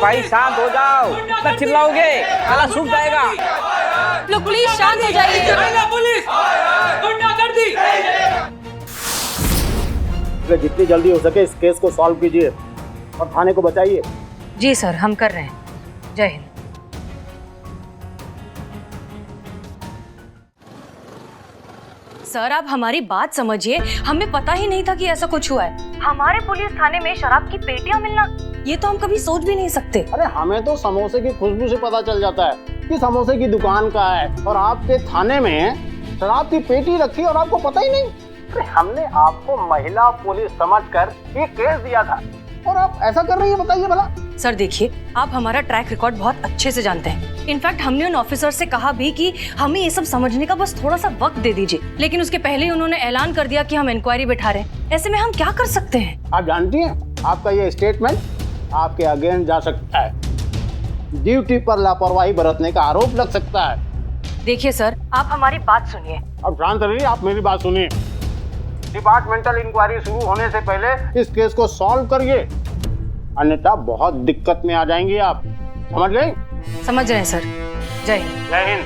भाई शांत हो जाओ, इतना चिल्लाओगे ताला सूख जाएगा। लोग प्लीज शांत हो जाइए। पुलिस गुंडागर्दी। जितनी जल्दी हो सके इस केस को सॉल्व कीजिए और थाने को बचाइए। जी सर, हम कर रहे हैं। जय हिंद। सर आप हमारी बात समझिए, हमें पता ही नहीं था कि ऐसा कुछ हुआ है। हमारे पुलिस थाने में शराब की पेटियां मिलना, ये तो हम कभी सोच भी नहीं सकते। अरे हमें तो समोसे की खुशबू से पता चल जाता है कि समोसे की दुकान का है, और आपके थाने में शराब की पेटी रखी और आपको पता ही नहीं। अरे हमने आपको महिला पुलिस समझकर ये केस दिया था और आप ऐसा कर रही है, बताइए भला। सर देखिए, आप हमारा ट्रैक रिकॉर्ड बहुत अच्छे से जानते हैं। इनफैक्ट हमने उन ऑफिसर से कहा भी कि हमें ये सब समझने का बस थोड़ा सा वक्त दे दीजिए, लेकिन उसके पहले ही उन्होंने ऐलान कर दिया कि हम इंक्वायरी बैठा रहे हैं। ऐसे में हम क्या कर सकते हैं? आप जानती हैं आपका ये स्टेटमेंट आपके अगेंस्ट जा सकता है। ड्यूटी पर लापरवाही बरतने का आरोप लग सकता है। देखिए सर, आप हमारी बात सुनिए। अब शांत रहिए, आप मेरी बात सुनिए। डिपार्टमेंटल इंक्वायरी शुरू होने से पहले इस केस को सॉल्व करिए, अन्यथा बहुत दिक्कत में आ जाएंगे आप। समझ गए? समझ रहे हैं सर। जय हिंद। जय हिंद।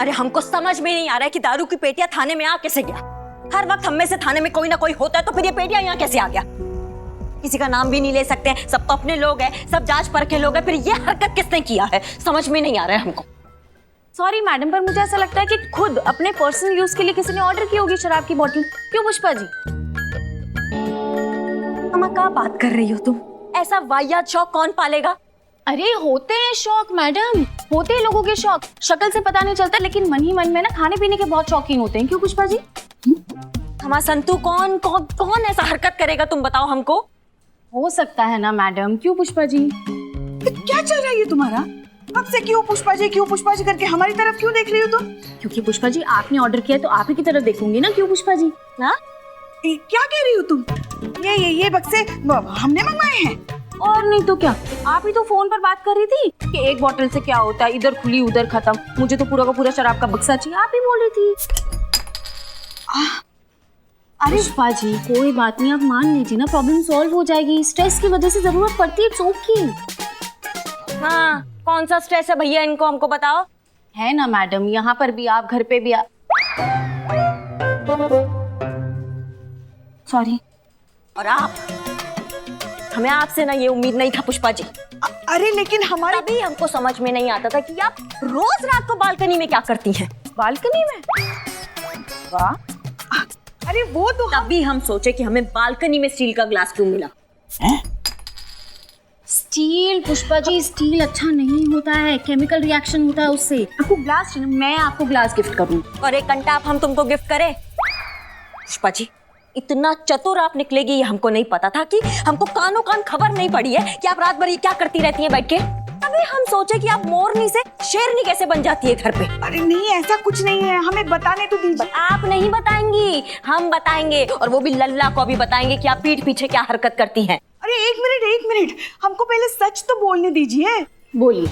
अरे हमको समझ में नहीं आ रहा है कि दारू की पेटियां थाने में आ कैसे गया। हर वक्त हम में से थाने में कोई ना कोई होता है, तो फिर ये पेटियां यहाँ कैसे आ गया? किसी का नाम भी नहीं ले सकते, सब तो अपने लोग हैं, सब जांच परखे लोग हैं, फिर ये हरकत किसने किया है समझ में नहीं आ रहा है हमको। सॉरी मैडम, पर मुझे ऐसा लगता है कि खुद अपने पर्सनल यूज के लिए किसी ने ऑर्डर की होगी शराब की बोतल। क्यों पुष्पा जी? अम्मा क्या बात कर रही हो तुम? ऐसा वाहियात शौक कौन पालेगा? अरे होते हैं शौक मैडम, होते हैं लोगों के शौक। शक्ल से पता नहीं चलता, लेकिन मन ही मन में ना खाने पीने के बहुत शौकीन होते हैं। क्यों पुष्पा जी? हमारा संतू कौन कौन कौन ऐसा हरकत करेगा, तुम बताओ हमको। हो सकता है ना मैडम। क्यों पुष्पा जी? क्या चल रहा है ये तुम्हारा? कब से क्यों पुष्पा जी करके हमारी तरफ क्यों देख रही हो तुम? क्योंकि पुष्पा जी आपने ऑर्डर किया तो आप ही की तरफ देखूंगी ना। क्यों पुष्पा जी? ना क्या कह रही हो तुम? ये बक्से हमने मंगवाए हैं। और नहीं तो क्या, आप ही तो फोन पर बात कर रही थी कि एक बोतल से क्या होता है, इधर खुली उधर खत्म। मुझे तो पूरा का पूरा शराब का बक्सा चाहिए, आप ही बोल रही थी। अरे पुष्पा जी कोई बात नहीं, आप मान लीजिए ना, प्रॉब्लम सॉल्व हो जाएगी। स्ट्रेस की वजह से जरूरत पड़ती है, चौकी। हाँ, कौन सा स्ट्रेस है भैया, इनको हमको बताओ। है ना मैडम, यहाँ पर भी आप, घर पे भी आप। सॉरी। और आप, हमें आपसे ना ये उम्मीद नहीं था पुष्पा जी। अरे लेकिन हमारे तभी हमको समझ में नहीं आता था कि आप रोज रात को बालकनी में क्या करती हैं। बालकनी में? वाह, अरे वो तो तभी हम सोचे कि हमें बालकनी में स्टील का ग्लास क्यों मिला। स्टील पुष्पा जी, स्टील अच्छा नहीं होता है, केमिकल रिएक्शन होता है उससे। आपको ग्लास चाहिए? मैं आपको ग्लास गिफ्ट करूँ। और एक घंटा आप हम तुमको गिफ्ट करें? पुष्पा जी इतना चतुर आप निकलेगी ये हमको नहीं पता था। कि हमको कानों कान खबर नहीं पड़ी है कि आप रात भर ये क्या करती रहती हैं बैठ के। तभी हम सोचे कि आप मोरनी से शेरनी कैसे बन जाती है घर पे। अरे नहीं, ऐसा कुछ नहीं है, हमें बताने तो दीजिए। आप नहीं बताएंगी, हम बताएंगे, और वो भी लल्ला को भी बताएंगे कि आप पीठ पीछे क्या हरकत करती हैं। अरे एक मिनट, हमको पहले सच तो बोलने दीजिए। बोलिए।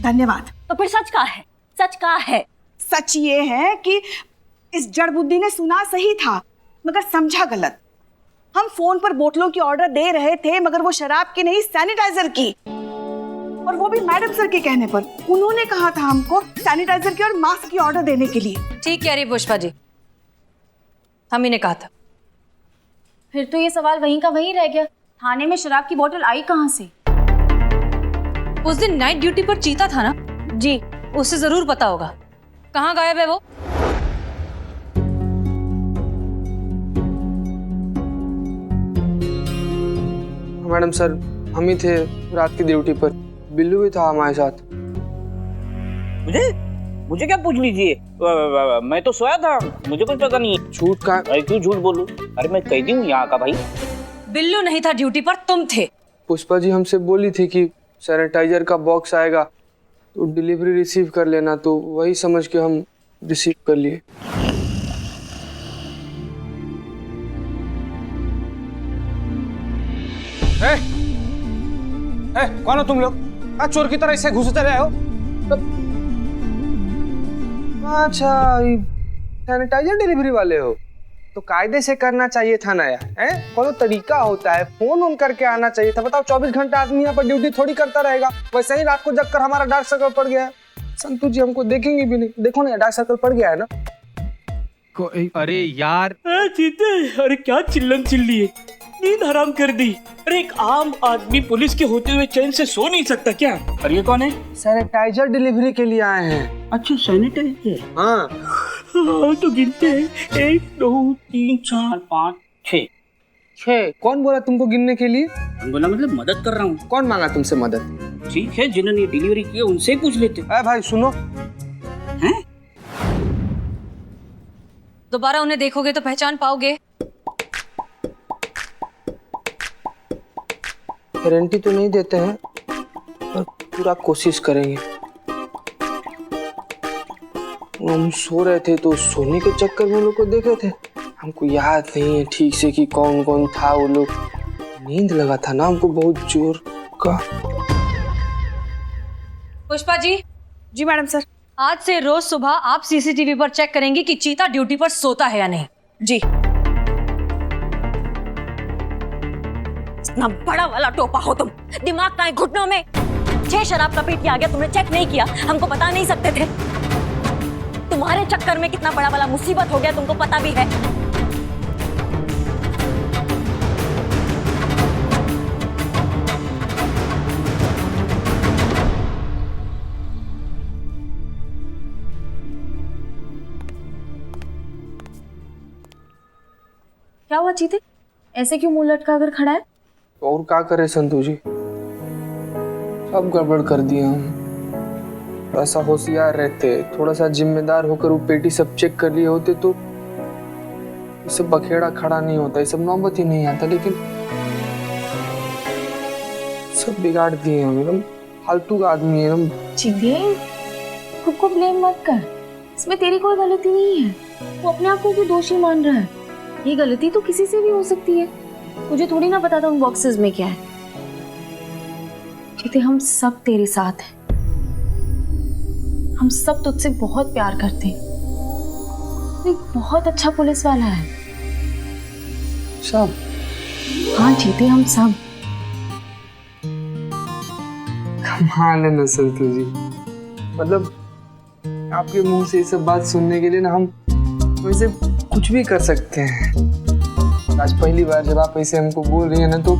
धन्यवाद। तो फिर सच का है? सच का है? सच ये है कि इस जड़ बुद्धि ने सुना सही था मगर समझा गलत। हम फोन पर बोतलों की ऑर्डर दे रहे थे, मगर वो शराब की नहीं सैनिटाइजर की, और वो भी मैडम सर के कहने पर। उन्होंने कहा था हमको सैनिटाइजर की और मास्क की ऑर्डर देने के लिए। ठीक कह रही पुष्पा जी, हम ही ने कहा था। फिर तो ये सवाल वहीं का वहीं रह गया, थाने में शराब की बोतल आई कहाँ से? उस दिन नाइट ड्यूटी पर चीता था ना जी, उससे जरूर पता होगा। कहाँ गायब है वो? मैडम सर, हम ही थे रात की ड्यूटी पर, बिल्लू भी था हमारे साथ। मुझे क्या पूछ लीजिए, मैं तो सोया था, मुझे कुछ पता नहीं है। झूठ का? अरे क्यों झूठ बोलूं? अरे मैं कैदी हूँ यहाँ का भाई। बिल्लू नहीं था ड्यूटी पर, तुम थे। पुष्पा जी हमसे बोली थी कि सैनिटाइजर का बॉक्स आएगा तो डिलीवरी रिसीव कर लेना, तो वही समझ के हम रिसीव कर लिए। कौन हो तुम लोग? चोर की तरह इसे घुसते रहे हो? अच्छा, सैनिटाइजर डिलीवरी वाले हो? तो कायदे से करना चाहिए था ना यार, हैं? कोई तरीका होता है, फोन ऑन करके आना चाहिए था। बताओ 24 घंटा आदमी यहाँ पर ड्यूटी थोड़ी करता रहेगा। वैसे ही रात को जग कर हमारा डार्क सर्कल पड़ गया है। संतु जी हमको देखेंगे भी नहीं। देखो ना डार्क सर्कल पड़ गया है ना। अरे यार जीते, अरे क्या चिल्लम चिल्ली है, नींद हराम कर दी। अरे एक आम आदमी पुलिस के होते हुए चैन से सो नहीं सकता क्या? और ये कौन है? सैनिटाइजर डिलीवरी के लिए आए हैं। अच्छा सैनिटाइजर। हाँ हाँ तो गिनते हैं 1 2 3 4 5 6। 6? कौन बोला तुमको गिनने के लिए? बोला मतलब मदद कर रहा हूँ। कौन मांगा तुमसे मदद? ठीक है, जिन्होंने डिलीवरी की उनसे पूछ लेते। भाई सुनो, हैं? दोबारा उन्हें देखोगे तो पहचान पाओगे। गारंटी तो नहीं देते हैं पर पूरा कोशिश करेंगे। हम सो रहे थे तो सोने के चक्कर में लोग को देखे थे। हमको याद नहीं है ठीक से कि कौन कौन था वो लोग। नींद लगा था ना हमको बहुत जोर का। पुष्पा जी। जी मैडम सर। आज से रोज सुबह आप सीसीटीवी पर चेक करेंगे कि चीता ड्यूटी पर सोता है या नहीं। जी। इतना बड़ा वाला टोपा हो तुम, दिमाग का है घुटनों में। 6 शराब का पेटी आ गया, तुमने चेक नहीं किया, हमको बता नहीं सकते थे। तुम्हारे चक्कर में कितना बड़ा वाला मुसीबत हो गया तुमको पता भी है। क्या हुआ चीते, ऐसे क्यों मुंह लटका कर खड़ा है? और क्या करे संतु जी, सब गड़बड़ कर दिया हम। थोड़ा सा होशियार रहते, थोड़ा सा जिम्मेदार होकर वो पेटी सब चेक कर लिए होते तो ये सब बखेड़ा खड़ा नहीं होता, ये सब नौबत ही नहीं आता। लेकिन सब बिगाड़ दिए हम, एकदम फालतू का आदमी है हम। चीते, खुद को ब्लेम मत कर, इसमें तेरी कोई गलती नहीं है। वो अपने आप को क्यों दोषी मान रहा है? ये गलती तो किसी से भी हो सकती है। मुझे थोड़ी ना पता था उन बॉक्सेस में क्या है। चीते, हम सब तेरे साथ हैं। हम सब तुझसे बहुत प्यार करते हैं। तू एक बहुत अच्छा पुलिस वाला है। सब? हाँ चीते, हम सब। कमाल है ना संतु जी, मतलब आपके मुंह से ये सब बात सुनने के लिए ना हम वैसे कुछ भी कर सकते हैं। आज पहली बार जब आप ऐसे हमको बोल रही हैं ना तो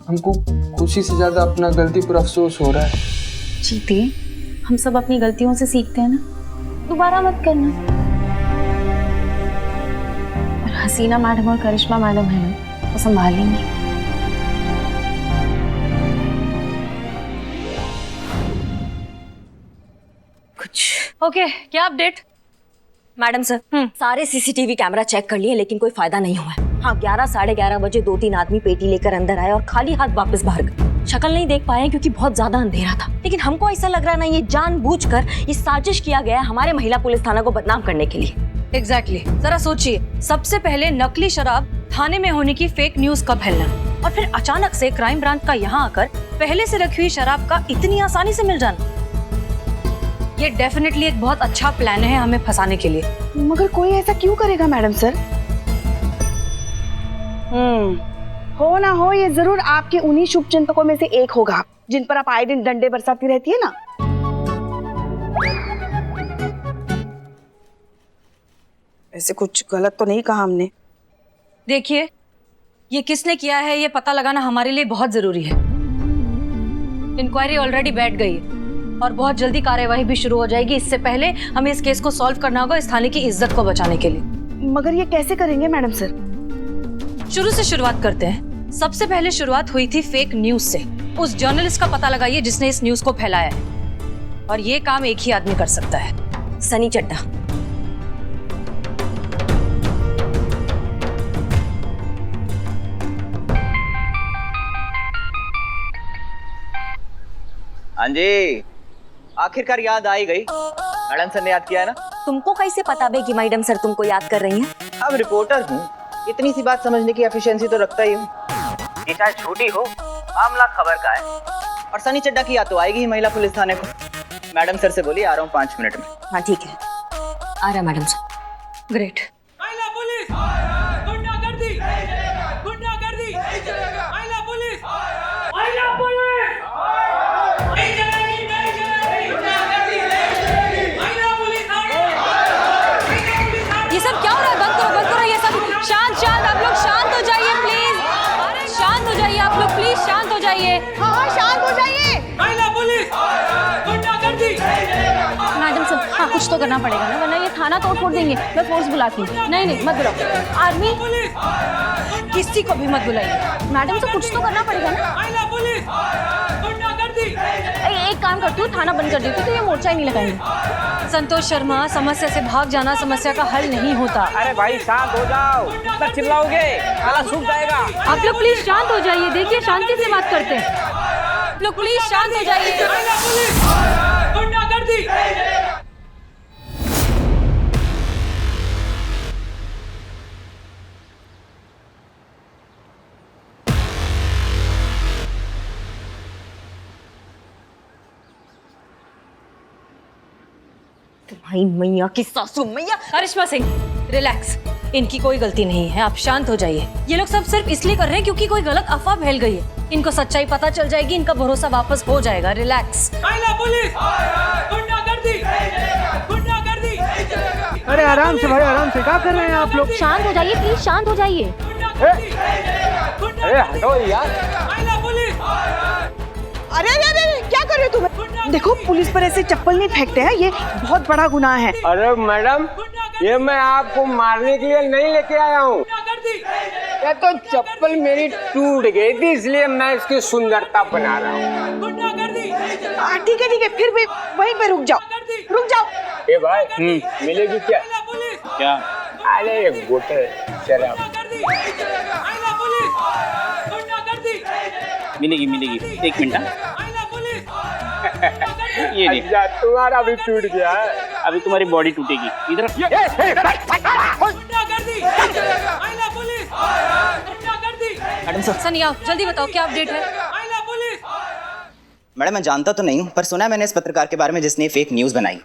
हमको खुशी से ज्यादा अपना गलती पर अफसोस हो रहा है। चीते, हम सब अपनी गलतियों से सीखते हैं ना, दोबारा मत करना। और हसीना मैडम और करिश्मा मैडम है ना, वो संभालेंगी। ओके, क्या अपडेट? मैडम सर, सारे सीसीटीवी कैमरा चेक कर लिए लेकिन कोई फायदा नहीं हुआ। हाँ, 11 साढ़े 11 बजे 2-3 आदमी पेटी लेकर अंदर आए और खाली हाथ वापस बाहर गए। शक्ल नहीं देख पाए क्योंकि बहुत ज्यादा अंधेरा था, लेकिन हमको ऐसा लग रहा ना ये जानबूझकर ये साजिश किया गया है हमारे महिला पुलिस थाना को बदनाम करने के लिए। एग्जैक्टली। जरा सोचिए, सबसे पहले नकली शराब थाने में होने की फेक न्यूज का फैलना और फिर अचानक से क्राइम ब्रांच का यहाँ आकर पहले से रखी हुई शराब का इतनी आसानी से मिल जाना। ये डेफिनेटली एक बहुत अच्छा प्लान है हमें फंसाने के लिए। मगर कोई ऐसा क्यों करेगा मैडम सर? हो ना हो, ये जरूर आपके उन्हीं शुभचिंतकों में से एक होगा जिन पर आप आए दिन डंडे बरसाती रहती है ना। ऐसे कुछ गलत तो नहीं कहा हमने। देखिए, ये किसने किया है ये पता लगाना हमारे लिए बहुत जरूरी है। इंक्वायरी ऑलरेडी बैठ गई है और बहुत जल्दी कार्यवाही भी शुरू हो जाएगी। इससे पहले हमें इस केस को सॉल्व करना होगा इस थाने की इज्जत को बचाने के लिए। मगर ये कैसे करेंगे मैडम सर? शुरू से शुरुआत करते हैं। सबसे पहले शुरुआत हुई थी फेक न्यूज से। उस जर्नलिस्ट का पता लगाइए जिसने इस न्यूज को फैलाया है, और ये काम एक ही आदमी कर सकता है, सनी चड्ढा। हाँ जी, आखिरकार याद आ ही गई। मैडम सर ने याद किया है ना। तुमको कैसे पता बे कि मैडम सर तुमको याद कर रही हैं? अब रिपोर्टर हूँ, इतनी सी बात समझने की एफिशिएंसी तो रखता ही हूँ। ये चाहे झूठी हो, मामला खबर का है। और सनी चड्ढा की याद तो आएगी ही महिला पुलिस थाने को। मैडम सर से बोलिए आ रहा हूँ 5 मिनट में। हाँ ठीक है, आ रहा मैडम सर। ग्रेट। महिला पुलिस हो जाइए। हाँ शांत हो जाइए। महिला पुलिस गुंडागर्दी। मैडम सर, हाँ कुछ तो करना पड़ेगा ना, वरना ये थाना तोड़ फोड़ देंगे। मैं फोर्स बुलाती हूँ। नहीं मत बुलाओ। आर्मी किसी को भी मत बुलाइए। मैडम सर, कुछ तो करना पड़ेगा ना। महिला पुलिस गुंडागर्दी। एक काम करती हूँ, थाना बंद कर देती हूँ तो ये मोर्चा ही नहीं लगाएंगे। संतोष शर्मा, समस्या से भाग जाना समस्या का हल नहीं होता। अरे भाई शांत हो जाओ, कितना चिल्लाओगे, ताला सूख जाएगा। आप लोग प्लीज शांत हो जाइए। देखिए शांति से बात करते हैं। आप लोग प्लीज शांत हो जाइए। महिला पुलिस गुंडागर्दी। तुम्हारी मैया की सासू मैया। करिश्मा सिंह, रिलैक्स। इनकी कोई गलती नहीं है, आप शांत हो जाइए। ये लोग सब सिर्फ इसलिए कर रहे हैं क्योंकि कोई गलत अफवाह फैल गई है। इनको सच्चाई पता चल जाएगी, इनका भरोसा वापस हो जाएगा। रिलैक्स। महिला पुलिस गुंडागर्दी। गुंडागर्दी। अरे आराम से भाई, आराम से। क्या कर रहे हैं आप लोग? शांत हो जाइए प्लीज, शांत हो जाइए। अरे हटो यार। महिला पुलिस। अरे अरे अरे क्या कर रहे हो तुम? देखो पुलिस पर ऐसे चप्पल नहीं फेंकते हैं, ये बहुत बड़ा गुनाह है। अरे मैडम, ये मैं आपको मारने के लिए नहीं लेके आया हूँ। ये तो चप्पल मेरी टूट गई थी, इसलिए मैं इसकी सुंदरता बना रहा हूँ। ठीक है, फिर भी वहीं पे रुक जाओ, रुक जाओ। ए भाई, मिलेगी क्या? क्या? अरे एक गोटे शराब मिलेगी। एक मिनट। ये नहीं, अच्छा, तुम्हारा भी टूट गया है। अभी तुम्हारी बॉडी टूटेगी। इधर मैडम सर, सनी आओ, जल्दी बताओ क्या अपडेट है। मैडम मैं जानता तो नहीं हूँ, पर सुना है मैंने इस पत्रकार के बारे में जिसने फेक न्यूज बनाई।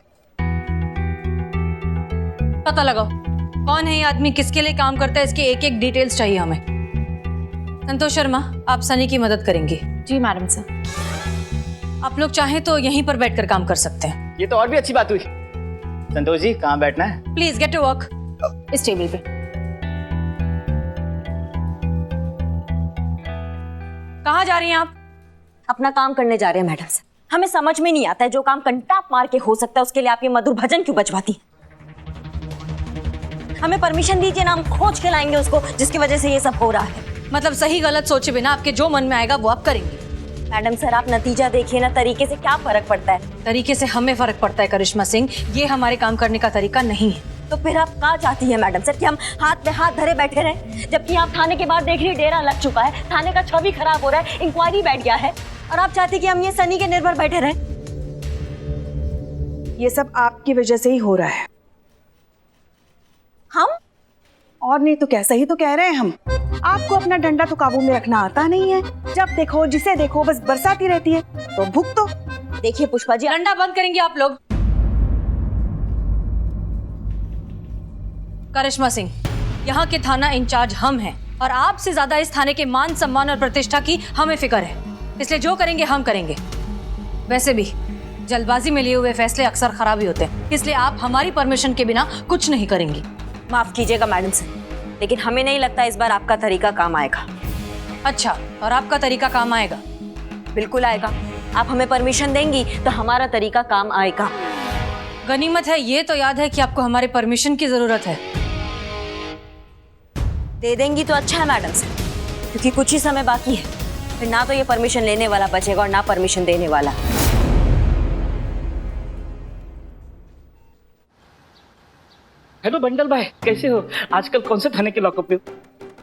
पता लगाओ कौन है ये आदमी, किसके लिए काम करता है, इसके एक एक डिटेल्स चाहिए हमें। संतोष शर्मा, आप सनी की मदद करेंगे। जी मैडम सर। आप लोग चाहें तो यहीं पर बैठकर काम कर सकते हैं। ये तो और भी अच्छी बात हुई। संतोष जी, कहाँ बैठना है? Please get to work. इस टेबल पे। कहाँ जा रही हैं आप? अपना काम करने जा रहे हैं मैडम सर। हमें समझ में नहीं आता है जो काम कंटाप मार के हो सकता है उसके लिए आप ये मधुर भजन क्यों बजवाती हैं? हमें परमिशन दीजिए ना, हम खोज के लाएंगे उसको जिसकी वजह से ये सब हो रहा है। मतलब सही गलत सोचे बिना आपके जो मन में आएगा वो आप करेंगे। मैडम सर आप नतीजा देखिए ना, तरीके से क्या फर्क पड़ता है। तरीके से हमें फर्क पड़ता है करिश्मा सिंह, ये हमारे काम करने का तरीका नहीं है। तो फिर आप कहाँ चाहती हैं मैडम सर कि हम हाथ में हाथ धरे बैठे रहें, जबकि आप थाने के बाहर देख रही डेरा लग चुका है, थाने का छवि खराब हो रहा है, इंक्वायरी बैठ गया है, और आप चाहती कि हम ये सनी के निर्भर बैठे रहें? ये सब आपकी वजह से ही हो रहा है। हम? और नहीं तो क्या, सही तो कह रहे हैं हम। आपको अपना डंडा तो काबू में रखना आता नहीं है, जब देखो जिसे देखो बस बरसाती रहती है, तो भुगतो। देखिए पुष्पा जी, डंडा बंद करेंगे आप लोग। करिश्मा सिंह, यहाँ के थाना इंचार्ज हम हैं और आपसे ज्यादा इस थाने के मान सम्मान और प्रतिष्ठा की हमें फिक्र है, इसलिए जो करेंगे हम करेंगे। वैसे भी जल्दबाजी में लिए हुए फैसले अक्सर खराब ही होते हैं, इसलिए आप हमारी परमिशन के बिना कुछ नहीं करेंगी। माफ कीजिएगा मैडम सर, लेकिन हमें नहीं लगता इस बार आपका तरीका काम आएगा। अच्छा, और आपका तरीका काम आएगा? बिल्कुल आएगा। आप हमें परमिशन देंगी तो हमारा तरीका काम आएगा। गनीमत है ये तो याद है कि आपको हमारे परमिशन की जरूरत है। दे देंगी तो अच्छा है मैडम सर, क्योंकि कुछ ही समय बाकी है, फिर ना तो ये परमिशन लेने वाला बचेगा और ना परमिशन देने वाला। हेलो बंडल भाई, कैसे हो? आजकल कौन से थाने के लॉकअप पे हो?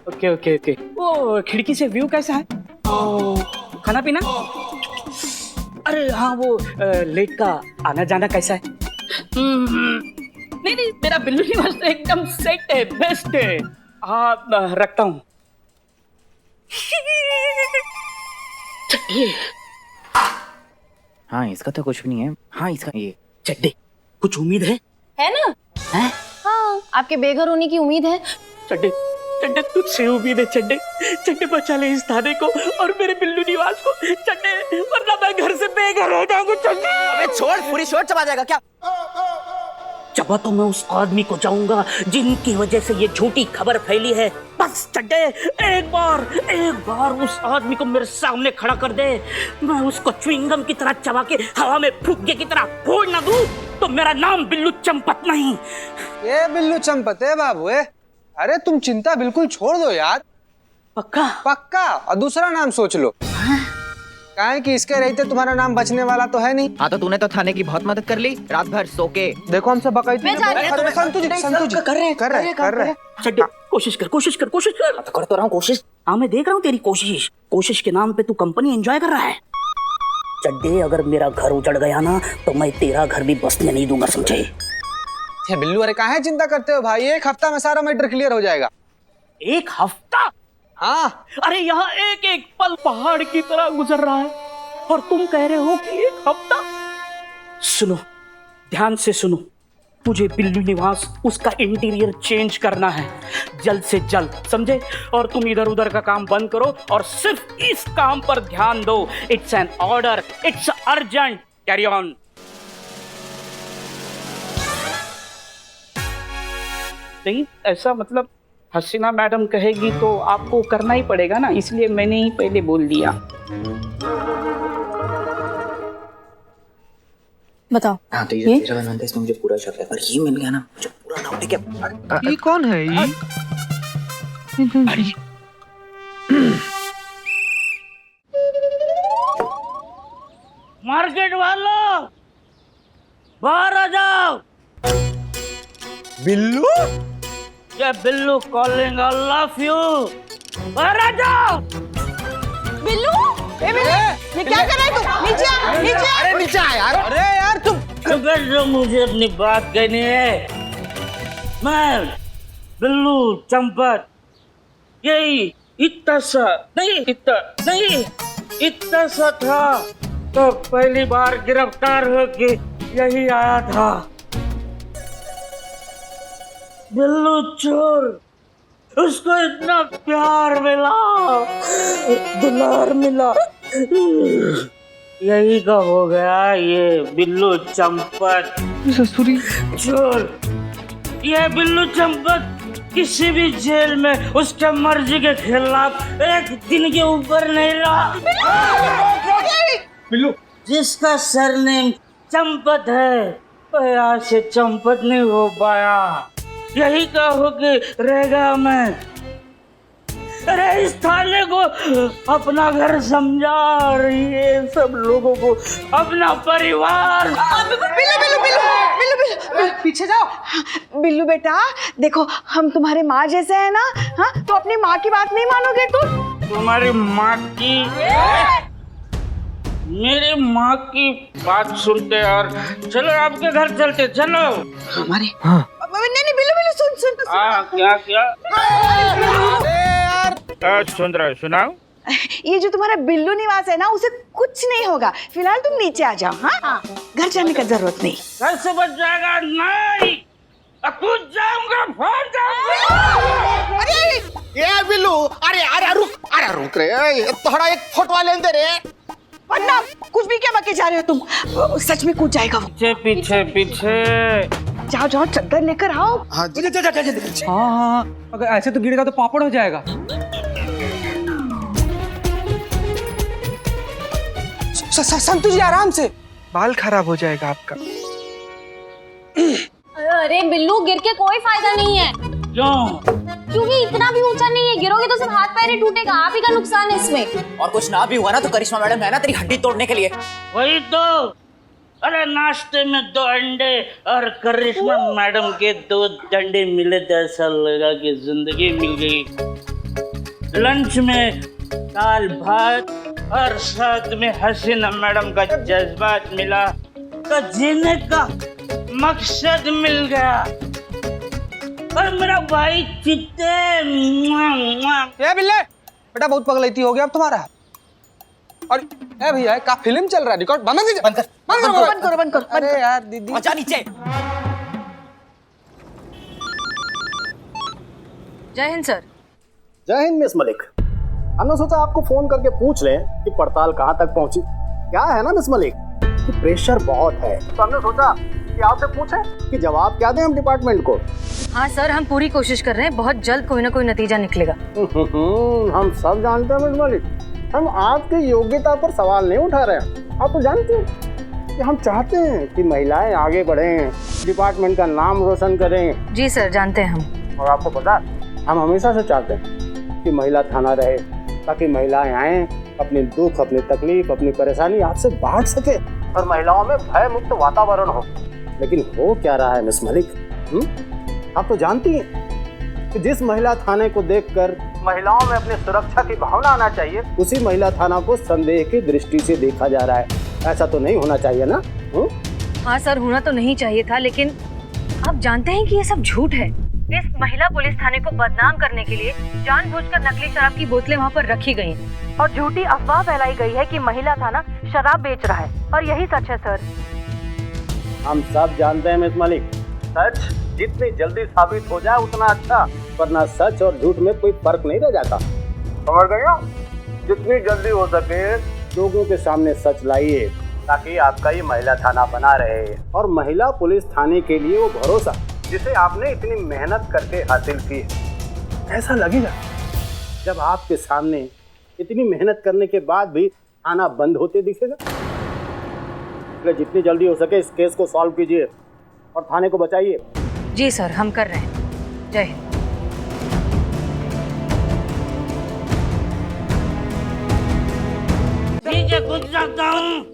Okay okay okay. वो खिड़की से व्यू कैसा है? खाना पीना? अरे हाँ, वो लेट का आना जाना कैसा है? नहीं, मेरा बिल्लू निवास तो एकदम सेट है, बेस्ट है। हाँ, रखता हूँ। हाँ, इसका तो कुछ भी नहीं है। हाँ, इसका ये चड्डे, कुछ उम्मीद है ना? हैं? हाँ, आपके बेघर होने की उम्मीद है। चड्डे चड्डे, तुझसे उम्मीद है चड्डे। चड्डे बचा ले इस थाने को और मेरे बिल्लू निवास को चड्डे, वरना मैं घर से बेघर हो जाऊंगा चड्डे। अबे छोड़, पूरी शोर चबा जाएगा क्या? चबा तो मैं उस आदमी को जाऊंगा जिनकी वजह से ये झूठी खबर फैली है बस चड्डे, एक बार उस आदमी को मेरे सामने खड़ा कर दे, मैं उसको च्युइंगम की तरह चबा के हवा में फुग्गे की तरह फोड़ ना दूं तो मेरा नाम बिल्लू चंपत नहीं। ये बिल्लू चंपत है बाबू है। अरे तुम चिंता बिल्कुल छोड़ दो यार। पक्का? पक्का। और दूसरा नाम सोच लो। काहे कि इसके रहते तुम्हारा नाम बचने वाला तो है नहीं। हाँ तो तूने तो थाने की बहुत मदद कर ली, रात भर सो के। देखो हमसे बकाई संतु जी कर रहे। चड्डे कोशिश कर। कर तो रहा हूँ कोशिश। हाँ मैं देख रहा हूँ तेरी कोशिश के नाम पे तू कंपनी एंजॉय कर रहा है। चड्डे अगर मेरा घर उजड़ गया ना तो मैं तेरा घर भी बसने नहीं दूंगा, समझे? बिल्लू अरे काहे चिंता करते हो भाई, 1 हफ्ता में सारा मैटर क्लियर हो जाएगा। 1 हफ्ता? हाँ। अरे यहाँ एक पल पहाड़ की तरह गुजर रहा है और तुम कह रहे हो कि 1 हफ्ता? सुनो, ध्यान से सुनो, मुझे बिल्लू निवास उसका इंटीरियर चेंज करना है जल्द से जल्द, समझे? और तुम इधर उधर का काम बंद करो और सिर्फ इस काम पर ध्यान दो। It's an order, it's urgent, carry on. नहीं ऐसा मतलब हसीना मैडम कहेगी तो आपको करना ही पड़ेगा ना, इसलिए मैंने ही पहले बोल दिया। बताओ। हाँ तो ये तेरा बनवाता है, इसमें मुझे पूरा शक है, पर ये मिल गया ना मुझे पूरा डाउट है क्या। ये कौन है ये? मार्केट वालों बाहर आ जाओ। बिल्लू? ये Billu calling, I love you. बाहर आ जाओ। बिल्लू, ये क्या कर रहा है तू? नीचे आ। अरे नीचे आ यार। अरे यार तुम जो मुझे अपनी बात कहनी है, मैं बिल्लू चंपत यही इतना सा था तो पहली बार गिरफ्तार होके यही आया था। बिल्लू चोर, उसको इतना प्यार मिला, दुलार मिला, यही का हो गया ये बिल्लू चंपत ससुरी चोर। ये बिल्लू चंपत किसी भी जेल में उसके मर्जी के खिलाफ एक दिन के ऊपर नहीं रहा। बिल्लू जिसका सरनेम चंपत है वो यहाँ से चंपत नहीं हो पाया, यही कहोगे रहेगा मैं। अरे इस थाने को अपना घर समझा और ये सब लोगों को अपना परिवार। बिल्लू, पीछे जाओ। बिल्लू बेटा देखो, हम तुम्हारे माँ जैसे हैं ना, हाँ? तो अपनी माँ की बात नहीं मानोगे तुम? तुम्हारी माँ की, मेरी माँ की बात सुनते और चलो आपके घर चलते, चलो। हमारे नहीं बिल्लू सुन। क्या सुन रहे हो? सुनाओ। ये जो तुम्हारा बिल्लू निवास है ना, उसे कुछ नहीं होगा। फिलहाल तुम नीचे आ जाओ। हाँ, घर जाने का जरूरत नहीं। घर से बच जाएगा नहीं, कूद जाऊंगा, फाड़ जाऊंगा। ये बिल्लू, अरे रुक रे, थोड़ा एक फोटो लेने दे रे। वरना कुछ भी क्या बके जा रहे हो तुम? सच में कूद जाएगा वो। पीछे जाओ चद्दर लेकर आओ। हाँ अगर ऐसे तो गिरेगा तो पापड़ हो जाएगा। संतु जी आराम से, बाल खराब हो जाएगा आपका। अरे बिल्लू, गिर के कोई फायदा नहीं है। क्यों? क्योंकि इतना भी ऊंचा नहीं है, गिरोगे तो सिर्फ हाथ पैर ही टूटेगा, आप ही का नुकसान है इसमें। और कुछ ना भी हुआ ना तो करिश्मा मैडम है ना तेरी हड्डी तोड़ने के लिए। वही तो। अरे नाश्ते में 2 अंडे और करिश्मा मैडम के 2 डंडे मिले तो ऐसा लगा कि जिंदगी मिल गई। लंच में दाल भात और साथ में हसीना मैडम का जज्बात मिला तो जीने का मकसद मिल गया। और मेरा भाई चित्ते। ये बिल्ले बेटा बहुत पगलैती हो गया अब तुम्हारा। और ए भैया का फिल्म चल रहा है, रिकॉर्ड बंद करो। अरे यार दीदी अच्छा नीचे। जय हिंद सर। जय हिंद मिस मलिक। हमने सोचा आपको फोन करके पूछ लें कि पड़ताल कहाँ तक पहुंची। क्या है ना मिस मलिक कि प्रेशर बहुत है, तो हमने सोचा कि आपसे पूछे कि जवाब क्या दें हम डिपार्टमेंट को? हाँ सर, हम पूरी कोशिश कर रहे हैं, बहुत जल्द कोई ना कोई नतीजा निकलेगा। हम सब जानते हैं मिस मलिक, हम आपकी योग्यता पर सवाल नहीं उठा रहे हैं। आप तो जानते हैं कि हम चाहते हैं कि महिलाएं आगे बढ़ें, डिपार्टमेंट का नाम रोशन करें। जी सर, जानते हैं हम। और आपको पता है, हम हमेशा से चाहते हैं कि महिला थाना रहे, ताकि महिलाएं आएं, अपने दुख, अपनी तकलीफ, अपनी परेशानी आपसे बांट सके और महिलाओं में भय मुक्त वातावरण हो। लेकिन हो क्या रहा है मिस मलिक? आप तो जानती हैं कि जिस महिला थाने को देखकर महिलाओं में अपनी सुरक्षा की भावना आना चाहिए, उसी महिला थाना को संदेह की दृष्टि से देखा जा रहा है। ऐसा तो नहीं होना चाहिए ना? हाँ सर, होना तो नहीं चाहिए था, लेकिन आप जानते हैं कि ये सब झूठ है। इस महिला पुलिस थाने को बदनाम करने के लिए जानबूझकर नकली शराब की बोतलें वहाँ पर रखी गई और झूठी अफवाह फैलाई गई है कि महिला थाना शराब बेच रहा है, और यही सच है सर। हम सब जानते हैं मिस मलिक, सच जितनी जल्दी साबित हो जाए उतना अच्छा, वरना सच और झूठ में कोई फर्क नहीं रह जाता। समझ गए ना? जितनी जल्दी हो सके लोगों के सामने सच लाइए, ताकि आपका ये महिला थाना बना रहे और महिला पुलिस थाने के लिए वो भरोसा जिसे आपने इतनी मेहनत करके हासिल की है, ऐसा लगेगा जब आपके सामने इतनी मेहनत करने के बाद भी थाना बंद होते दिखेगा। इसलिए जितनी जल्दी हो सके इस केस को सॉल्व कीजिए और थाने को बचाइए। जी सर, हम कर रहे हैं। जय हिंद। कुछ सकता हूँ।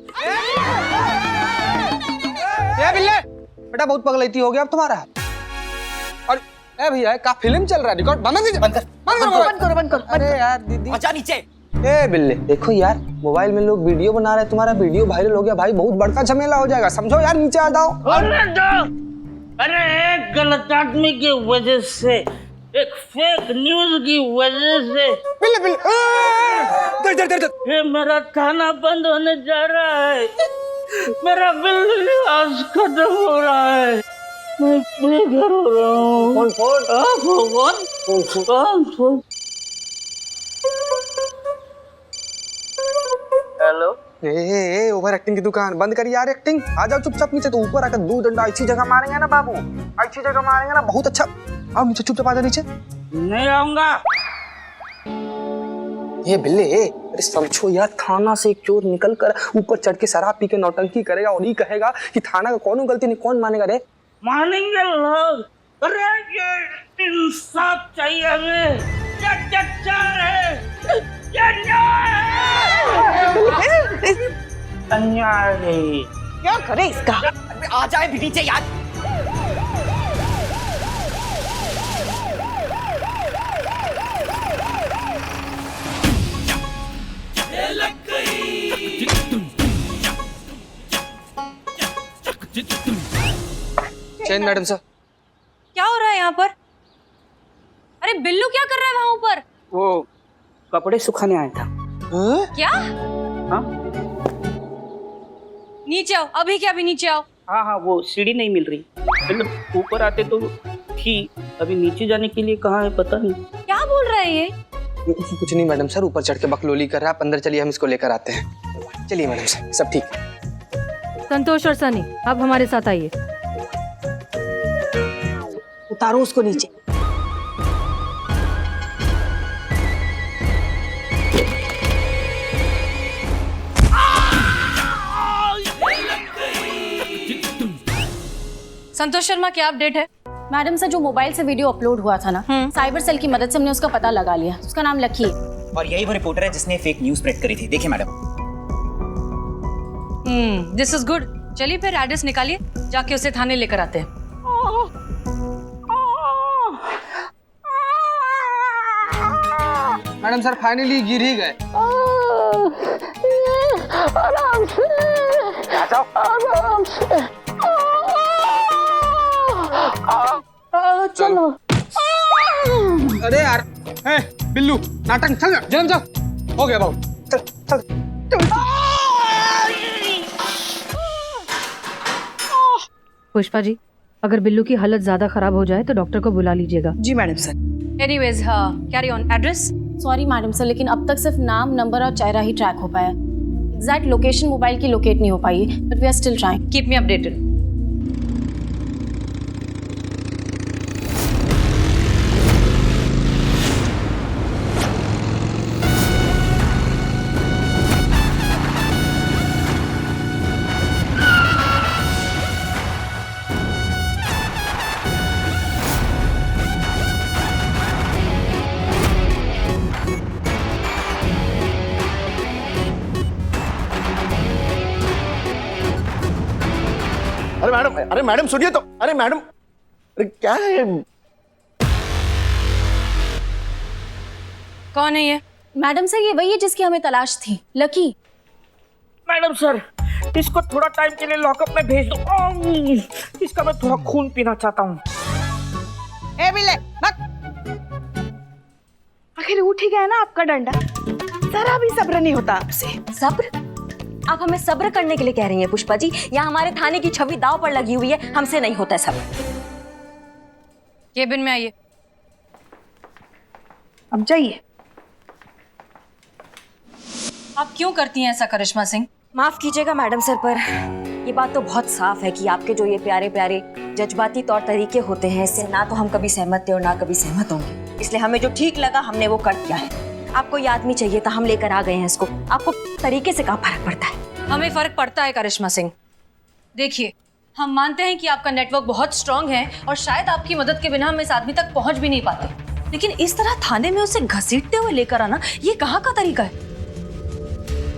बिल्ले बेटा, बहुत पगलैती हो गया अब तुम्हारा। और ए भैया, का फिल्म चल रहा है, रिकॉर्ड बंद कर। अरे यार दीदी, अच्छा नीचे। ए बिल्ले, देखो यार, मोबाइल में लोग वीडियो बना रहे हैं, तुम्हारा वीडियो वायरल हो गया भाई, बहुत बड़का झमेला हो जाएगा, समझो यार, नीचे आ जाओ। अरे एक गलत आदमी की वजह से, एक फेक न्यूज की वजह से बिल्ले दर ये मेरा थाना बंद होने जा रहा है। मेरा बिल आज खत्म हो रहा है। मैं बेघर हो रहा हूँ। कौन? हेलो। ए ओवर एक्टिंग की दुकान बंद करी यार, एक्टिंग। आ जाओ चुपचाप नीचे, तो ऊपर आकर 2 डंडा ऐसी जगह मारेंगे ना बाबू, ऐसी जगह मारेंगे ना, बहुत अच्छा। आओ नीचे, चुपचाप आ जाओ नीचे। नहीं आऊंगा। ये बिल्ले, अरे समझो यार, थाना से एक चोर निकल कर ऊपर चढ़ के शराब पी के नौटंकी करेगा और ये कहेगा कि थाना का कौन गलती नहीं, कौन मानेगा रे? मानेंगे लोग। अरे ये इंसाफ चाहिए हमें। अन्याय। क्या करे इसका? आ जाए भी नीचे यार। चैन मैडम सर। क्या हो रहा है यहाँ पर? अरे बिल्लू क्या कर रहा है वहाँ ऊपर? वो कपड़े सुखाने आया था। क्या? हाँ नीचे आओ, अभी क्या, अभी नीचे आओ। हाँ, वो सीढ़ी नहीं मिल रही। मतलब ऊपर आते तो थी, अभी नीचे जाने के लिए कहाँ है पता नहीं। क्या बोल रहा है ये? कुछ नहीं मैडम सर, ऊपर चढ़ के बकलोली कर रहा है। आप अंदर चलिए, हम इसको लेकर आते हैं। चलिए मैडम सर, सब ठीक है। संतोष और सनी, अब हमारे साथ आइए। उतारो उसको नीचे। संतोष शर्मा, क्या अपडेट है? मैडम सर, जो मोबाइल से वीडियो अपलोड हुआ था ना, साइबर सेल की मदद से हमने उसका पता लगा लिया। उसका नाम लकी है और यही वो रिपोर्टर है जिसने फेक न्यूज स्प्रेड करी थी। देखिए मैडम। This is good. चलिए फिर एड्रेस निकालिए, जाके उसे थाने लेकर आते हैं। मैडम सर फाइनली गिर ही गए। आराम से, आराम से। चलो। अरे यार, बिल्लू नाटक चल जन्म चल, हो गया बाबू, चल चल चल। पुष्पा जी, अगर बिल्लू की हालत ज्यादा खराब हो जाए तो डॉक्टर को बुला लीजिएगा। जी madam sir. Anyways, carry on. Address? Sorry madam sir, लेकिन अब तक सिर्फ नाम, नंबर और चेहरा ही ट्रैक हो पाया। एग्जैक्ट लोकेशन मोबाइल की लोकेट नहीं हो पाई, but we are still trying. Keep me updated. अरे मैडम सुनिए तो, अरे मैडम, अरे क्या है? कौन है ये? मैडम सर ये वही है जिसकी हमें तलाश थी, लकी। मैडम सर, इसको थोड़ा टाइम के लिए लॉकअप में भेज दो। इसका मैं थोड़ा खून पीना चाहता हूँ। ए बिल्ले, मत। आखिर उठ ही गया ना आपका डंडा, जरा भी सब्र नहीं होता आपसे। सब्र? आप हमें सब्र करने के लिए कह रही हैं पुष्पा जी? या हमारे थाने की छवि दाव पर लगी हुई है, हमसे नहीं होता है सब्र। केबिन में आइए। अब जाइए। आप क्यों करती हैं ऐसा करिश्मा सिंह? माफ कीजिएगा मैडम सर, पर ये बात तो बहुत साफ है कि आपके जो ये प्यारे प्यारे जज्बाती तौर तरीके होते हैं, इससे ना तो हम कभी सहमत थे और ना कभी सहमत होंगे। इसलिए हमें जो ठीक लगा हमने वो कर दिया है। आपको ये आदमी चाहिए था, हम लेकर आ गए हैं इसको। आपको तरीके से कहाँ फर्क पड़ता है? हमें फर्क पड़ता है करिश्मा सिंह। देखिए, हम मानते हैं कि आपका नेटवर्क बहुत स्ट्रांग है और शायद आपकी मदद के बिना हम इस आदमी तक पहुंच भी नहीं पाते, लेकिन इस तरह थाने में उसे घसीटते हुए लेकर आना, ये कहाँ का तरीका है?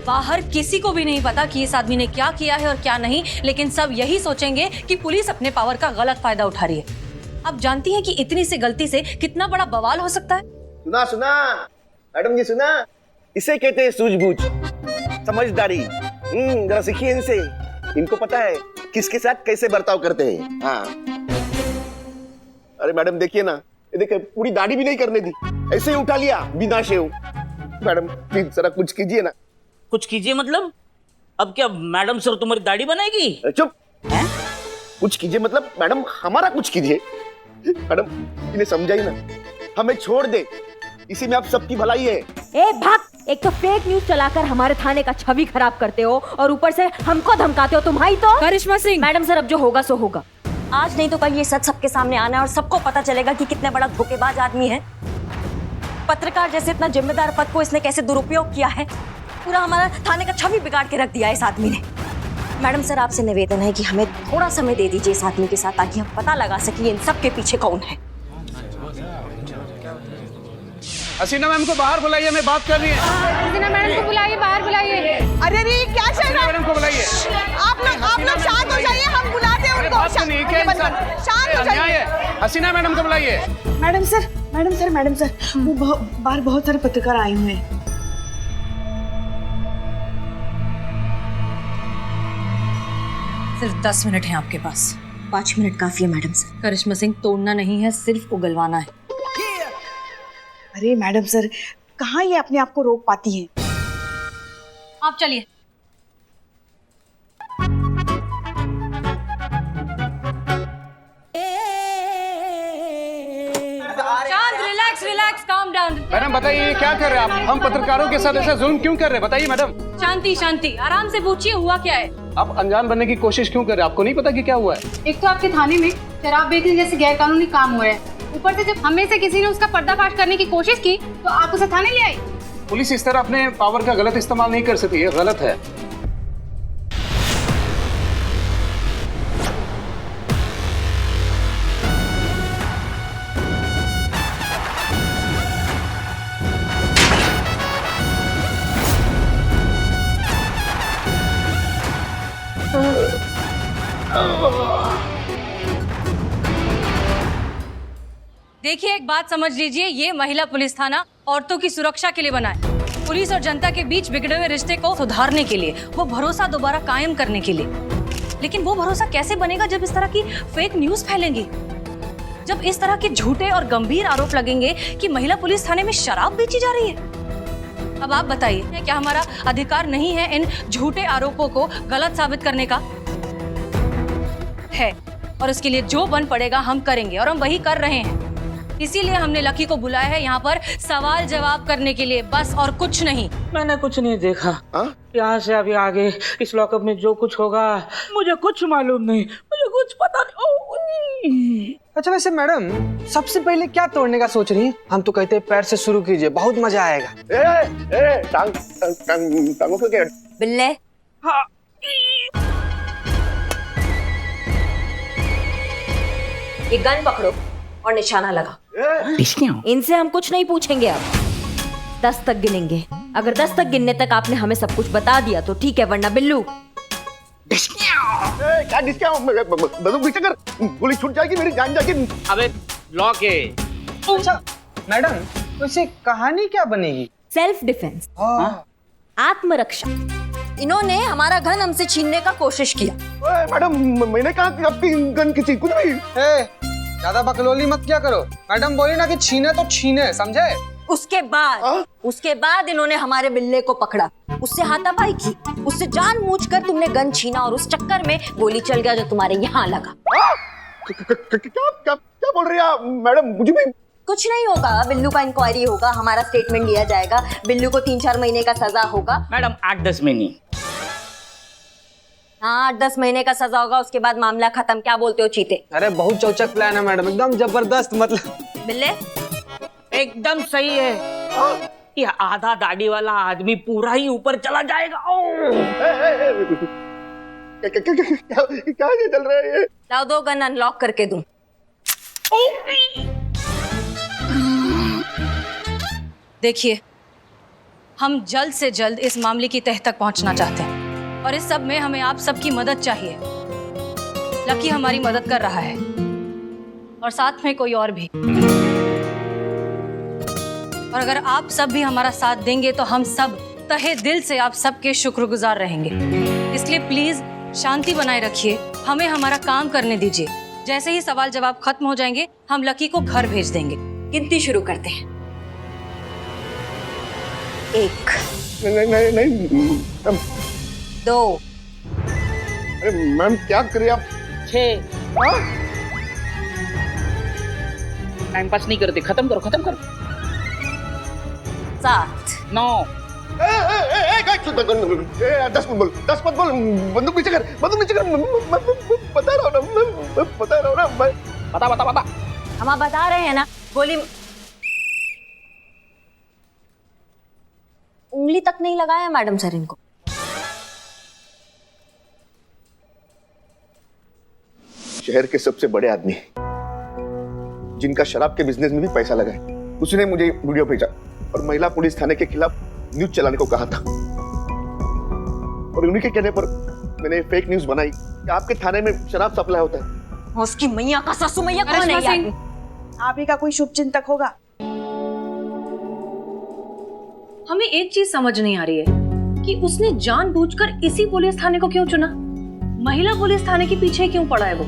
बाहर किसी को भी नहीं पता कि इस आदमी ने क्या किया है और क्या नहीं, लेकिन सब यही सोचेंगे कि पुलिस अपने पावर का गलत फायदा उठा रही है। आप जानती हैं कि इतनी सी गलती से कितना बड़ा बवाल हो सकता है? सुना सुना मैडम जी, सुना, इसे कहते हैं सूझबूझ, समझदारी। जरा सीखिए इनसे, इनको पता है किसके साथ कैसे बर्ताव करते हैं। हाँ, अरे मैडम देखिए ना, ये देखिए पूरी दाढ़ी भी नहीं करने दी, ऐसे ही उठा लिया बिना शेव। मैडम प्लीज जरा कुछ कीजिए ना। कुछ कीजिए मतलब? अब क्या मैडम सर तुम्हारी दाढ़ी बनाएगी? चुप। कुछ कीजिए मतलब मैडम हमारा कुछ कीजिए। मैडम इन्हें समझाइए ना, हमें छोड़ दे, इसी में आप सबकी भलाई है। ए भाग! एक तो फेक न्यूज चलाकर हमारे थाने का छवि खराब करते हो और ऊपर से हमको धमकाते हो। तुम्हारी तो करिश्मा सिंह। मैडम सर, अब जो होगा सो होगा। आज नहीं तो कल ये सच सबके सामने आना है और सबको पता चलेगा कि कितने बड़ा धोखेबाज आदमी है। पत्रकार जैसे इतना जिम्मेदार पद को इसने कैसे दुरुपयोग किया है। पूरा हमारा थाने का छवि बिगाड़ के रख दिया है इस आदमी ने। मैडम सर, आपसे निवेदन है कि हमें थोड़ा समय दे दीजिए इस आदमी के साथ, ताकि हम पता लगा सकें इन सब के पीछे कौन है। हसीना मैम को बाहर बुलाइए, मैं बात कर रही है। हसीना मैडम को बुलाइए, बाहर बुलाइए। अरे रे क्या चल रहा है? मैडम को बुलाइए। आप लोग शांत हो जाइए, हम बुलाते हैं उनको। शांत हो जाइए। हसीना मैडम को बुलाइए। मैडम सर, वो बाहर बहुत सारे पत्रकार आए हुए हैं। सिर्फ 10 मिनट हैं आपके पास। 5 मिनट काफी है मैडम सर। करिश्मा सिंह, तोड़ना नहीं है, सिर्फ उगलवाना है। अरे मैडम सर, कहाँ ये अपने आप को रोक पाती हैं? आप चलिए। शांत, relax relax, calm down. Madam बताइए क्या कर रहे हैं आप? हम पत्रकारों के साथ ऐसा जुल्म क्यों कर रहे हैं? बताइए मैडम। शांति शांति, आराम से पूछिए हुआ क्या है। आप अनजान बनने की कोशिश क्यों कर रहे हैं? आपको नहीं पता कि क्या हुआ है? एक तो आपके थाने में शराब बेचने जैसे गैरकानूनी काम हुआ है, ऊपर से जब हमें से किसी ने उसका पर्दाफाश करने की कोशिश की तो आप उसे थाने ले आई। पुलिस इस तरह अपने पावर का गलत इस्तेमाल नहीं कर सकती, ये गलत है। देखिए, एक बात समझ लीजिए, ये महिला पुलिस थाना औरतों की सुरक्षा के लिए बना है। पुलिस और जनता के बीच बिगड़े हुए रिश्ते को सुधारने के लिए, वो भरोसा दोबारा कायम करने के लिए। लेकिन वो भरोसा कैसे बनेगा जब इस तरह की फेक न्यूज फैलेंगी, जब इस तरह के झूठे और गंभीर आरोप लगेंगे कि महिला पुलिस थाने में शराब बेची जा रही है। अब आप बताइए, क्या हमारा अधिकार नहीं है इन झूठे आरोपों को गलत साबित करने का? है, और उसके लिए जो बन पड़ेगा हम करेंगे, और हम वही कर रहे हैं। इसीलिए हमने लकी को बुलाया है यहाँ पर सवाल जवाब करने के लिए, बस और कुछ नहीं। मैंने कुछ नहीं देखा। यहाँ से अभी आगे इस लॉकअप में जो कुछ होगा मुझे कुछ मालूम नहीं, मुझे कुछ पता नहीं। अच्छा वैसे मैडम, सबसे पहले क्या तोड़ने का सोच रही हैं? हम तो कहते हैं पैर से शुरू कीजिए, बहुत मजा आएगा। टांगों को क्या? बिल्ले। हाँ। ये गन पकड़ो और निशाना लगा। इनसे हम कुछ नहीं पूछेंगे, अब 10 तक गिनेंगे। अगर 10 तक गिनने तक आपने हमें सब कुछ बता दिया तो ठीक है, वरना बिल्लू क्या डिस्का बंदूक पीछे कर, गोली छूट जाएगी, मेरी जान जाएगी। अबे लॉक है। अच्छा मैडम, तो इसे कहानी क्या बनेगी? सेल्फ डिफेंस, आत्मरक्षा। इन्होंने हमारा गन हमसे छीनने का कोशिश किया। ओए मैडम, मैंने कहा कि आपकी गन किसी कुछ भी। ज्यादा बकलोली मत क्या करो। मैडम बोली ना कि छीने तो छीने, समझे? उसके बाद इन्होंने हमारे बिल्ले को पकड़ा, उससे हाथापाई की, उससे जानबूझकर तुमने गन छीना और उस चक्कर में गोली चल गया जो तुम्हारे यहाँ लगा। क्या बोल रही हैं मैडम? मुझे भी कुछ नहीं होगा, बिल्लू का इंक्वायरी होगा, हमारा स्टेटमेंट लिया जाएगा, बिल्लू को 3-4 महीने का सजा होगा। मैडम 8-10 महीने। हाँ 8-10 महीने का सजा होगा, उसके बाद मामला खत्म। क्या बोलते हो चीते? अरे बहुत चौचक प्लान है मैडम, एकदम जबरदस्त। मतलब बिल्ले एकदम सही है। ये आधा दाढ़ी वाला आदमी पूरा ही ऊपर चला जाएगा। क्या ये चल रहा है? लाओ, दो गन अनलॉक करके दूं। देखिए, हम जल्द से जल्द इस मामले की तह तक पहुंचना चाहते हैं और इस सब में हमें आप सबकी मदद चाहिए। लकी हमारी मदद कर रहा है और साथ में कोई और भी। और अगर आप सब भी हमारा साथ देंगे तो हम सब तहे दिल से आप सबके शुक्रगुजार रहेंगे। इसलिए प्लीज शांति बनाए रखिए, हमें हमारा काम करने दीजिए। जैसे ही सवाल जवाब खत्म हो जाएंगे हम लकी को घर भेज देंगे। गिनती शुरू करते हैं। 1 नहीं 2 अरे मैम क्या करिए आप? 6। टाइम पास नहीं करते, खत्म करो। 7 9। 10 मत बोल, बंदूक नीचे कर, बता रहा हूँ ना मैं। बता। हम बता रहे हैं ना, गोली उंगली तक नहीं लगाया मैडम सर इनको। शहर के सबसे बड़े आदमी जिनका शराब के बिजनेस में भी पैसा लगा है, उसने मुझे वीडियो भेजा और महिला पुलिस थाने के खिलाफ न्यूज चलाने को कहा था। और उन्हीं के कहने पर मैंने फेक न्यूज बनाई कि आपके थाने में शराब सप्लाई होता है। उसकी मैया का सासू मैया कौन है यार? आप ही का कोई शुभ चिंतक होगा। हमें एक चीज समझ नहीं आ रही है कि उसने जानबूझकर इसी पुलिस थाने को क्यों चुना? महिला पुलिस थाने के पीछे क्यों पड़ा है वो?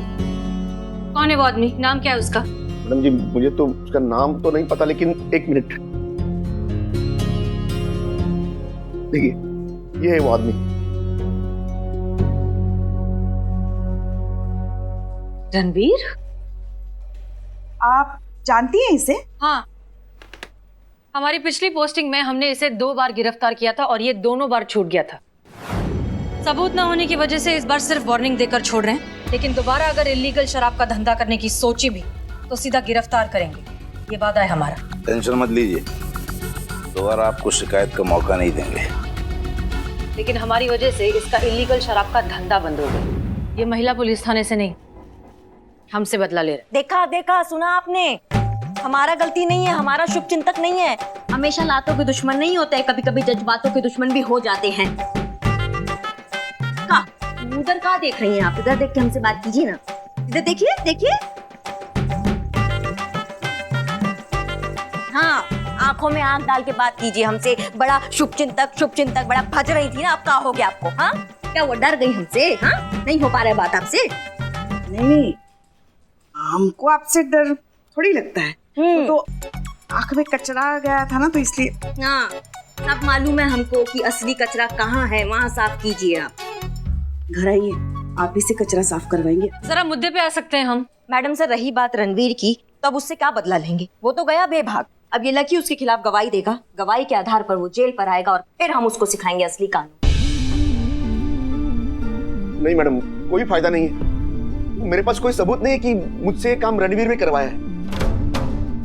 कौन है वो आदमी? नाम क्या है उसका? मैडम जी मुझे तो उसका नाम तो नहीं पता, लेकिन 1 मिनट देखिए, ये है वो आदमी। रणवीर? आप जानती हैं इसे? हाँ, हमारी पिछली पोस्टिंग में हमने इसे 2 बार गिरफ्तार किया था और ये दोनों बार छूट गया था। सबूत न होने की वजह से इस बार सिर्फ वार्निंग देकर छोड़ रहे हैं, लेकिन दोबारा अगर इलीगल शराब का धंधा करने की सोची भी तो सीधा गिरफ्तार करेंगे, ये वादा है हमारा। टेंशन मत लीजिए, दोबारा आपको शिकायत का मौका नहीं देंगे। लेकिन हमारी वजह से इसका इलीगल शराब का धंधा बंद हो गया। ये महिला पुलिस थाने से नहीं, हमसे बदला ले रहे। देखा सुना आपने? हमारा गलती नहीं है, हमारा शुभ चिंतक नहीं है। हमेशा लातों के दुश्मन नहीं होते, कभी कभी जज्बातों के दुश्मन भी हो जाते हैं। उधर कहाँ देख रही हैं आप? इधर देख के हमसे बात कीजिए ना। इधर देखिए। हाँ, आंखों में आंख डाल के बात कीजिए हमसे। बड़ा शुभ चिंतक बड़ा भज रही थी ना, अब क्या हो गया आपको? हाँ, क्या वो डर गई हमसे? हाँ, नहीं हो पा रहा है बात आपसे? नहीं, हमको आपसे डर थोड़ी लगता है। तो आंख में कचरा आ गया था ना, तो इसलिए। हाँ, सब मालूम है हमको कि असली कचरा कहाँ है, वहाँ साफ कीजिए आप। घर आइए, आप ही से कचरा साफ करवाएंगे। जरा मुद्दे पे आ सकते हैं हम? मैडम सर, रही बात रणवीर की, तो अब उससे क्या बदला लेंगे? वो तो गया बेभाग। अब ये लकी उसके खिलाफ गवाही देगा, गवाही के आधार पर वो जेल पर आएगा और फिर हम उसको सिखाएंगे असली कानून। नहीं मैडम, कोई फायदा नहीं है। मेरे पास कोई सबूत नहीं है कि मुझसे ये काम रणवीर ने करवाया है।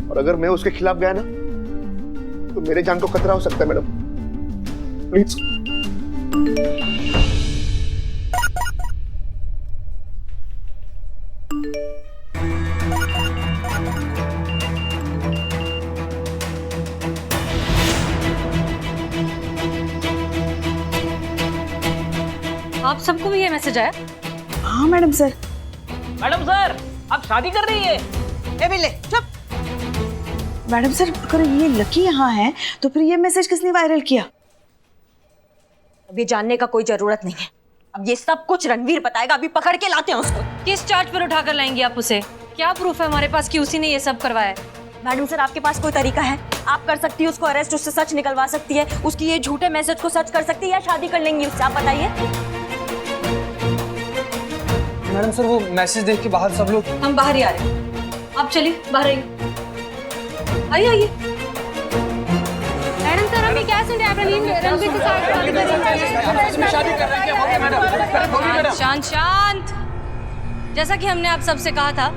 और अगर मैं उसके खिलाफ गया ना, तो मेरे जान को खतरा हो सकता है मैडम। प्लीज। आप सबको भी ये मैसेज आया? हाँ मैडम सर। मैडम सर आप शादी कर रही है? ए बिल्ले चुप। मैडम सर अगर ये लकी यहाँ है तो फिर ये मैसेज किसने वायरल किया? अब ये जानने का कोई जरूरत नहीं है। अब ये सब कुछ रणवीर बताएगा। अभी पकड़ के लाते हैं उसको। किस चार्ज पर उठा कर लाएंगे आप उसे? क्या प्रूफ है हमारे पास कि उसी ने ये सब करवाया है? मैडम सर आपके पास कोई तरीका है? आप कर सकती है उसको अरेस्ट, उससे सच निकलवा सकती है, उसकी ये झूठे मैसेज को सच कर सकती है, या शादी कर लेंगी उससे? आप बताइए। मैडम सर वो मैसेज देख के बाहर सब लोग। हम बाहर ही आ रहे हैं, आप चलिए बाहर आइए। आइए आइए। मैडम सर अभी क्या सुन रहे हैं? रणवीर के साथ शादी कर रहे हैं। शांत शांत। जैसा कि हमने आप सबसे कहा था,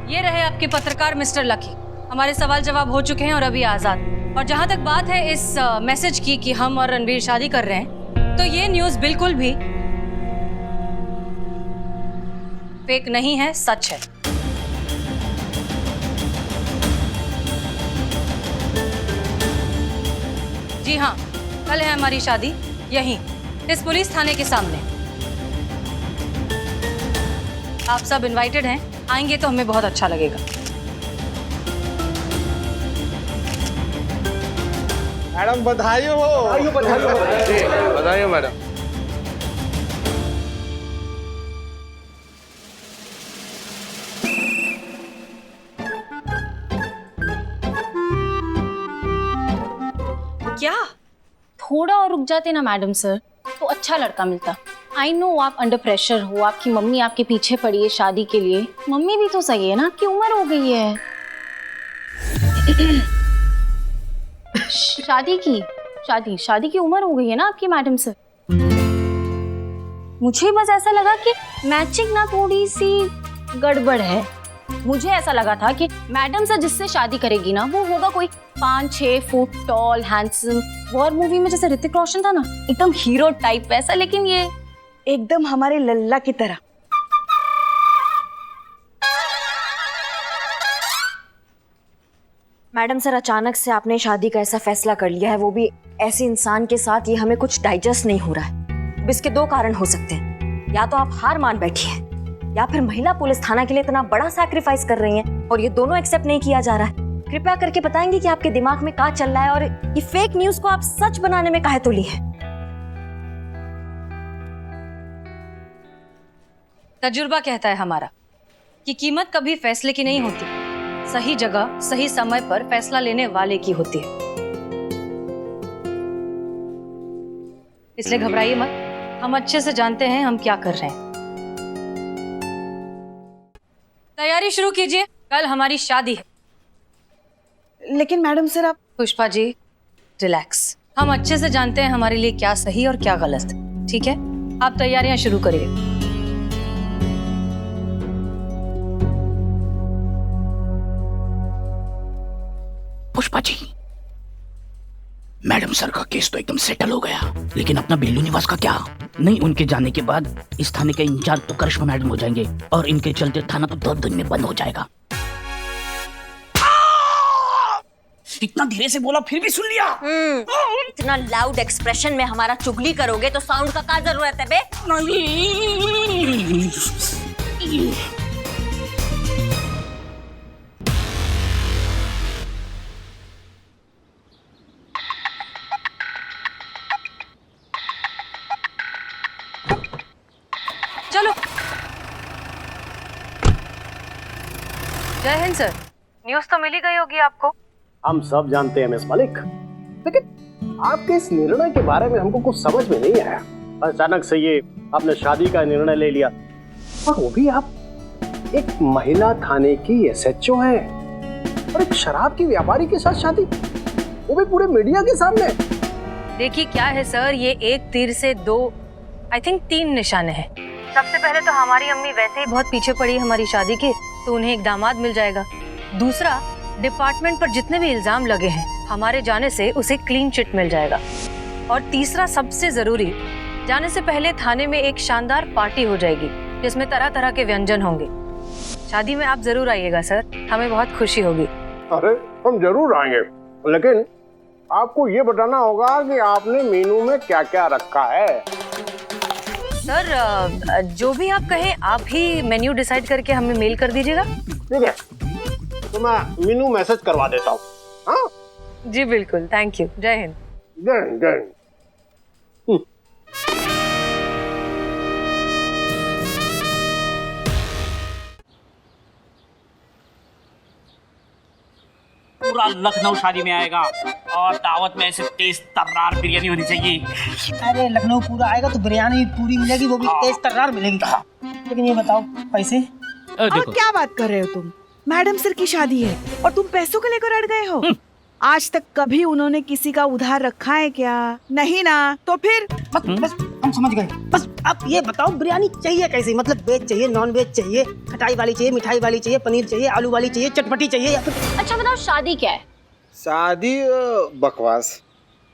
ये रहे आपके पत्रकार मिस्टर लकी। हमारे सवाल जवाब हो चुके हैं और अभी आजाद। और जहां तक बात है इस मैसेज की कि हम और रणवीर शादी कर रहे हैं, तो ये न्यूज़ बिल्कुल भी फेक नहीं है, सच है। जी हाँ, कल है हमारी शादी, यहीं इस पुलिस थाने के सामने। आप सब इनवाइटेड हैं, आएंगे तो हमें बहुत अच्छा लगेगा। मैडम बधाई हो। बधाई हो मैडम। क्या? थोड़ा और रुक जाते ना मैडम सर तो अच्छा लड़का मिलता। आई नो आप अंडर प्रेशर हो, आपकी मम्मी आपके पीछे पड़ी है शादी के लिए। मम्मी भी तो सही है ना, आपकी उम्र हो गई है शादी की उम्र हो गई है ना आपकी मैडम सर। मुझे बस ऐसा लगा कि मैचिंग ना थोड़ी सी गड़बड़ है। मुझे ऐसा लगा था कि मैडम सर जिससे शादी करेगी ना वो होगा कोई 5-6 foot tall handsome, war movie में जैसे ऋतिक रोशन था ना, एकदम हीरो टाइप वैसा। लेकिन ये एकदम हमारे लल्ला की तरह। मैडम सर अचानक से आपने शादी का ऐसा फैसला कर लिया है, वो भी ऐसे इंसान के साथ, ये हमें कुछ डाइजेस्ट नहीं हो रहा है। अब इसके 2 कारण हो सकते हैं। या तो आप हार मान बैठी हैं, या फिर महिला पुलिस थाना के लिए इतना बड़ा सैक्रिफाइस कर रही हैं और ये दोनों एक्सेप्ट नहीं किया जा रहा है। कृपया करके बताएंगे कि आपके दिमाग में क्या चल रहा है और ये फेक न्यूज को आप सच बनाने में काहे तुली है? तजुर्बा कहता है हमारा कि कीमत कभी फैसले की नहीं होती, सही जगह सही समय पर फैसला लेने वाले की होती है। इसलिए घबराइए मत, हम अच्छे से जानते हैं हम क्या कर रहे हैं। तैयारी शुरू कीजिए, कल हमारी शादी है। लेकिन मैडम सर आप। पुष्पा जी रिलैक्स, हम अच्छे से जानते हैं हमारे लिए क्या सही और क्या गलत, ठीक है? आप तैयारियां शुरू करिए। पुष्पा जी, मैडम सर का केस तो एकदम सेटल हो गया, लेकिन अपना बेलू निवास का क्या? नहीं, उनके जाने के बाद इस थाने के इंचार्ज तो करिश्मा मैडम हो जाएंगे और इनके चलते थाना तो 2 दिन में बंद हो जाएगा। इतना धीरे से बोला फिर भी सुन लिया। इतना लाउड एक्सप्रेशन में हमारा चुगली करोगे तो साउंड का क्या जरूरत है बे? नहीं। चलो। जय हिंद सर, न्यूज़ तो मिल ही गई होगी आपको। हम सब जानते हैं मिस मलिक, लेकिन आपके इस निर्णय के बारे में हमको कुछ समझ में नहीं आया। अचानक से ये आपने शादी का निर्णय ले लिया, और वो भी आप एक महिला थाने की SHO हैं और एक शराब की व्यापारी के साथ शादी, वो भी पूरे मीडिया के सामने। देखिए क्या है सर, ये एक तीर से 2 आई थिंक 3 निशाने हैं। सबसे पहले तो हमारी अम्मी वैसे ही बहुत पीछे पड़ी हमारी शादी के, तो उन्हें एक दामाद मिल जाएगा। दूसरा, डिपार्टमेंट पर जितने भी इल्जाम लगे हैं हमारे जाने से उसे क्लीन चिट मिल जाएगा। और तीसरा सबसे जरूरी, जाने से पहले थाने में एक शानदार पार्टी हो जाएगी जिसमें तरह तरह के व्यंजन होंगे। शादी में आप जरूर आइएगा सर, हमें बहुत खुशी होगी। अरे हम जरूर आएंगे, लेकिन आपको ये बताना होगा कि आपने मेनू में क्या क्या रखा है। सर जो भी आप कहें, आप ही मेन्यू डिसाइड करके हमें मेल कर दीजिएगा। ठीक है, तो मैं मेनू मैसेज करवा देता हूँ। हाँ जी बिल्कुल, थैंक यू। जय हिंद। जय हिंद, जय हिंद। पूरा लखनऊ शादी में आएगा और दावत में ऐसे तेज तर्रार बिरयानी होनी चाहिए। अरे लखनऊ पूरा आएगा तो बिरयानी पूरी मिलेगी, वो भी तेज तर्रार मिलेगी। लेकिन ये बताओ पैसे? और क्या बात कर रहे हो तुम? मैडम सर की शादी है और तुम पैसों को लेकर अड़ गए हो? आज तक कभी उन्होंने किसी का उधार रखा है क्या? नहीं ना, तो फिर बस हम समझ गए। बस आप ये बताओ बिरयानी चाहिए कैसी? मतलब वेज चाहिए, नॉन वेज चाहिए, खटाई वाली चाहिए, मिठाई वाली चाहिए, पनीर चाहिए, आलू वाली चाहिए, चटपटी चाहिए, या फिर अच्छा बताओ, शादी क्या है? शादी बकवास।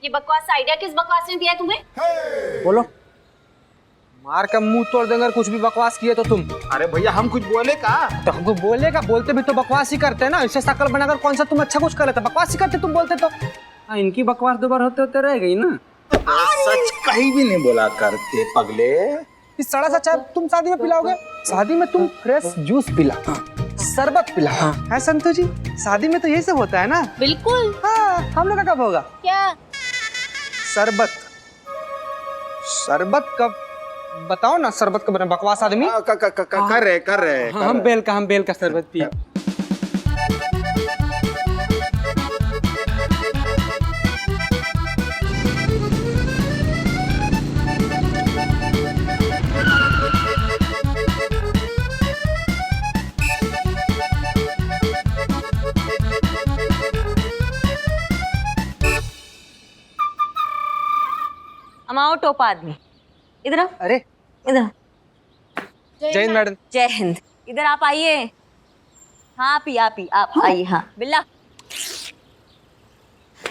ये बकवास आइडिया किस बकवास ने दिया है तुम्हें? बोलो, मार का मुंह तोड़ देंगे अगर कुछ भी बकवास किए तो तुम। अरे भैया हम कुछ बोले का? तो हमको बोलेगा, बोलते भी तो बकवास ही करते हैं ना। इससे शकल बनाकर कौन सा तुम अच्छा कुछ कर लेते, बकवास ही करते तुम बोलते तो। इनकी बकवास दोबारा होते होते रह गई ना। सच कहीं भी नहीं बोला करते पगले। इस सड़ा सा चाय तुम शादी में पिलाओगे? शादी में तुम फ्रेश जूस पिला, शरबत पिला। है संतोष जी, शादी में तो यही सब होता है ना। बिल्कुल। हाँ, हम लोग का कब होगा? क्या? शरबत। शरबत कब बताओ ना, शरबत कब बना? बकवास आदमी। कर रहे हम बेल का शरबत पिए। अमाओ टोपा आदमी, इधर आओ। अरे इधर। जय हिंद मैडम। जय हिंद। इधर आप आइए। हाँ आप आइए। हाँ बिल्ला।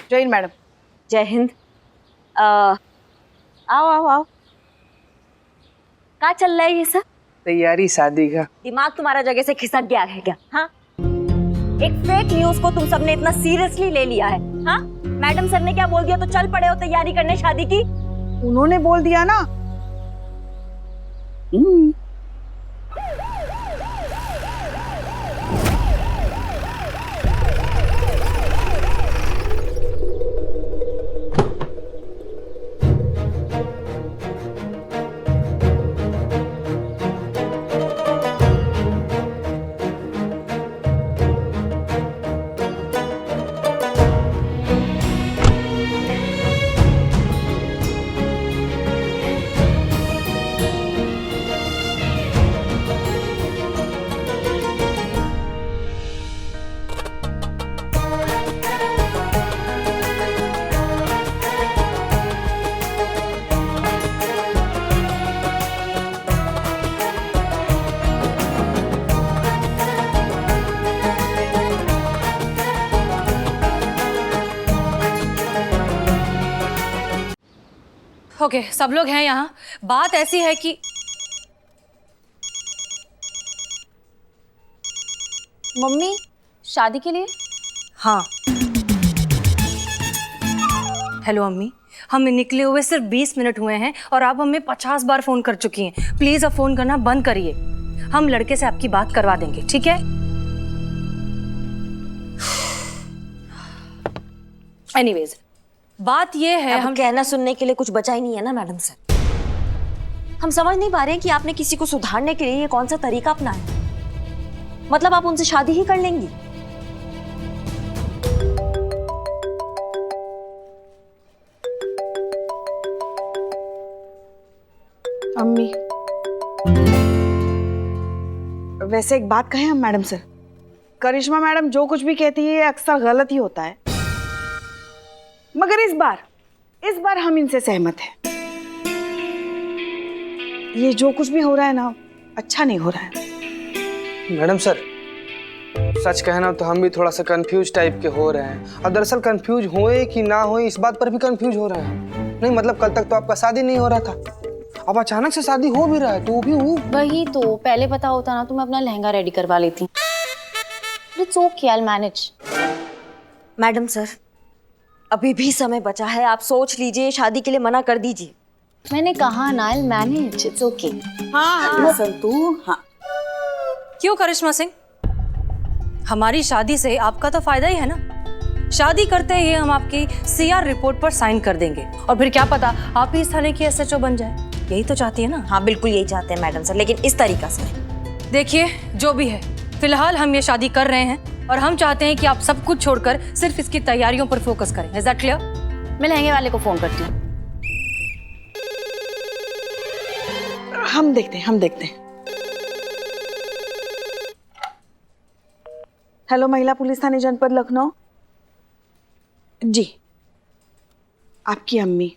जय हिंद मैडम। जय हिंद। आओ। क्या चल रहा है ये सब? तैयारी शादी का। दिमाग तुम्हारा जगह से खिसक गया है क्या? हाँ, एक फेक न्यूज को तुम सबने इतना सीरियसली ले लिया है? हाँ, मैडम सर ने क्या बोल दिया तो चल पड़े हो तैयारी करने शादी की? उन्होंने बोल दिया ना। ओके, सब लोग हैं यहाँ। बात ऐसी है कि मम्मी शादी के लिए? हाँ। हेलो अम्मी, हमें निकले हुए सिर्फ 20 मिनट हुए हैं और आप हमें 50 बार फोन कर चुकी हैं। प्लीज अब फोन करना बंद करिए। हम लड़के से आपकी बात करवा देंगे, ठीक है? एनीवेज, बात ये है, हम कहना सुनने के लिए कुछ बचा ही नहीं है ना मैडम सर। हम समझ नहीं पा रहे हैं कि आपने किसी को सुधारने के लिए ये कौन सा तरीका अपनाया। मतलब आप उनसे शादी ही कर लेंगी? अम्मी, वैसे एक बात कहें हम मैडम सर, करिश्मा मैडम जो कुछ भी कहती है अक्सर गलत ही होता है, मगर इस बार हम इनसे सहमत हैं। ये जो कुछ भी हो रहा है ना, अच्छा नहीं हो रहा है। मैडम सर, सच कहना तो हम भी थोड़ा सा कंफ्यूज टाइप के हो रहे हैं। और दरअसल कंफ्यूज होए कि ना होए इस बात पर भी कंफ्यूज हो रहे हैं। नहीं मतलब कल तक तो आपका शादी नहीं हो रहा था, अब अचानक से शादी हो भी रहा है, तो भी वही तो, पहले पता होता ना तो मैं अपना लहंगा रेडी करवा लेती। It's okay, I will manage. Madam sir, अभी भी समय बचा है, आप सोच लीजिए, शादी के लिए मना कर दीजिए। मैंने कहा ना, I'll manage, it's okay. हाँ संतू, हाँ। क्यों करिश्मा सिंह, हमारी शादी से आपका तो फायदा ही है ना। शादी करते ही हम आपकी सीआर रिपोर्ट पर साइन कर देंगे और फिर क्या पता आप ही इस थाने की एसएचओ बन जाए। यही तो चाहती है ना? हाँ बिल्कुल यही चाहते हैं मैडम सर, लेकिन इस तरीका से। देखिए जो भी है, फिलहाल हम ये शादी कर रहे हैं और हम चाहते हैं कि आप सब कुछ छोड़कर सिर्फ इसकी तैयारियों पर फोकस करें। Is that clear? मैं लहंगे वाले को फोन करती हूँ। हम देखते हैं। हेलो, महिला पुलिस थाने जनपद लखनऊ। जी, आपकी अम्मी।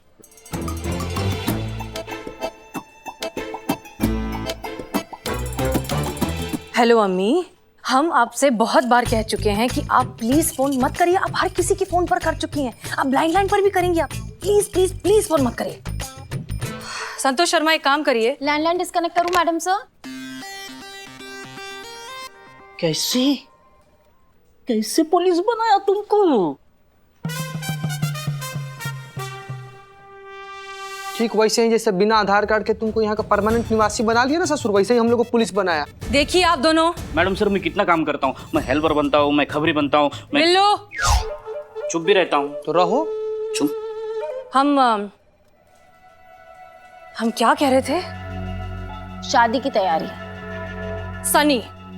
हेलो अम्मी, हम आपसे बहुत बार कह चुके हैं कि आप प्लीज फोन मत करिए। आप हर किसी के फोन पर कर चुकी हैं, आप ब्लाइंड लाइन पर भी करेंगी। आप प्लीज प्लीज प्लीज फोन मत करिए। संतोष शर्मा, एक काम करिए, लैंडलाइन डिस्कनेक्ट करूँ मैडम सर? कैसे पुलिस बनाया तुमको? ठीक वैसे ही जैसे बिना आधार कार्ड के तुमको यहाँ का परमानेंट निवासी बना लिया ना ससुर, वैसे ही हम लोग को पुलिस बनाया। देखिए आप दोनों। मैडम सर, मैं कितना काम करता हूँ। मैं हेल्पर बनता हूँ, मैं खबरी बनता हूँ, मैं मिलो। चुप भी रहता हूँ। तो रहो चुप। हम क्या कह रहे थे? शादी की तैयारी।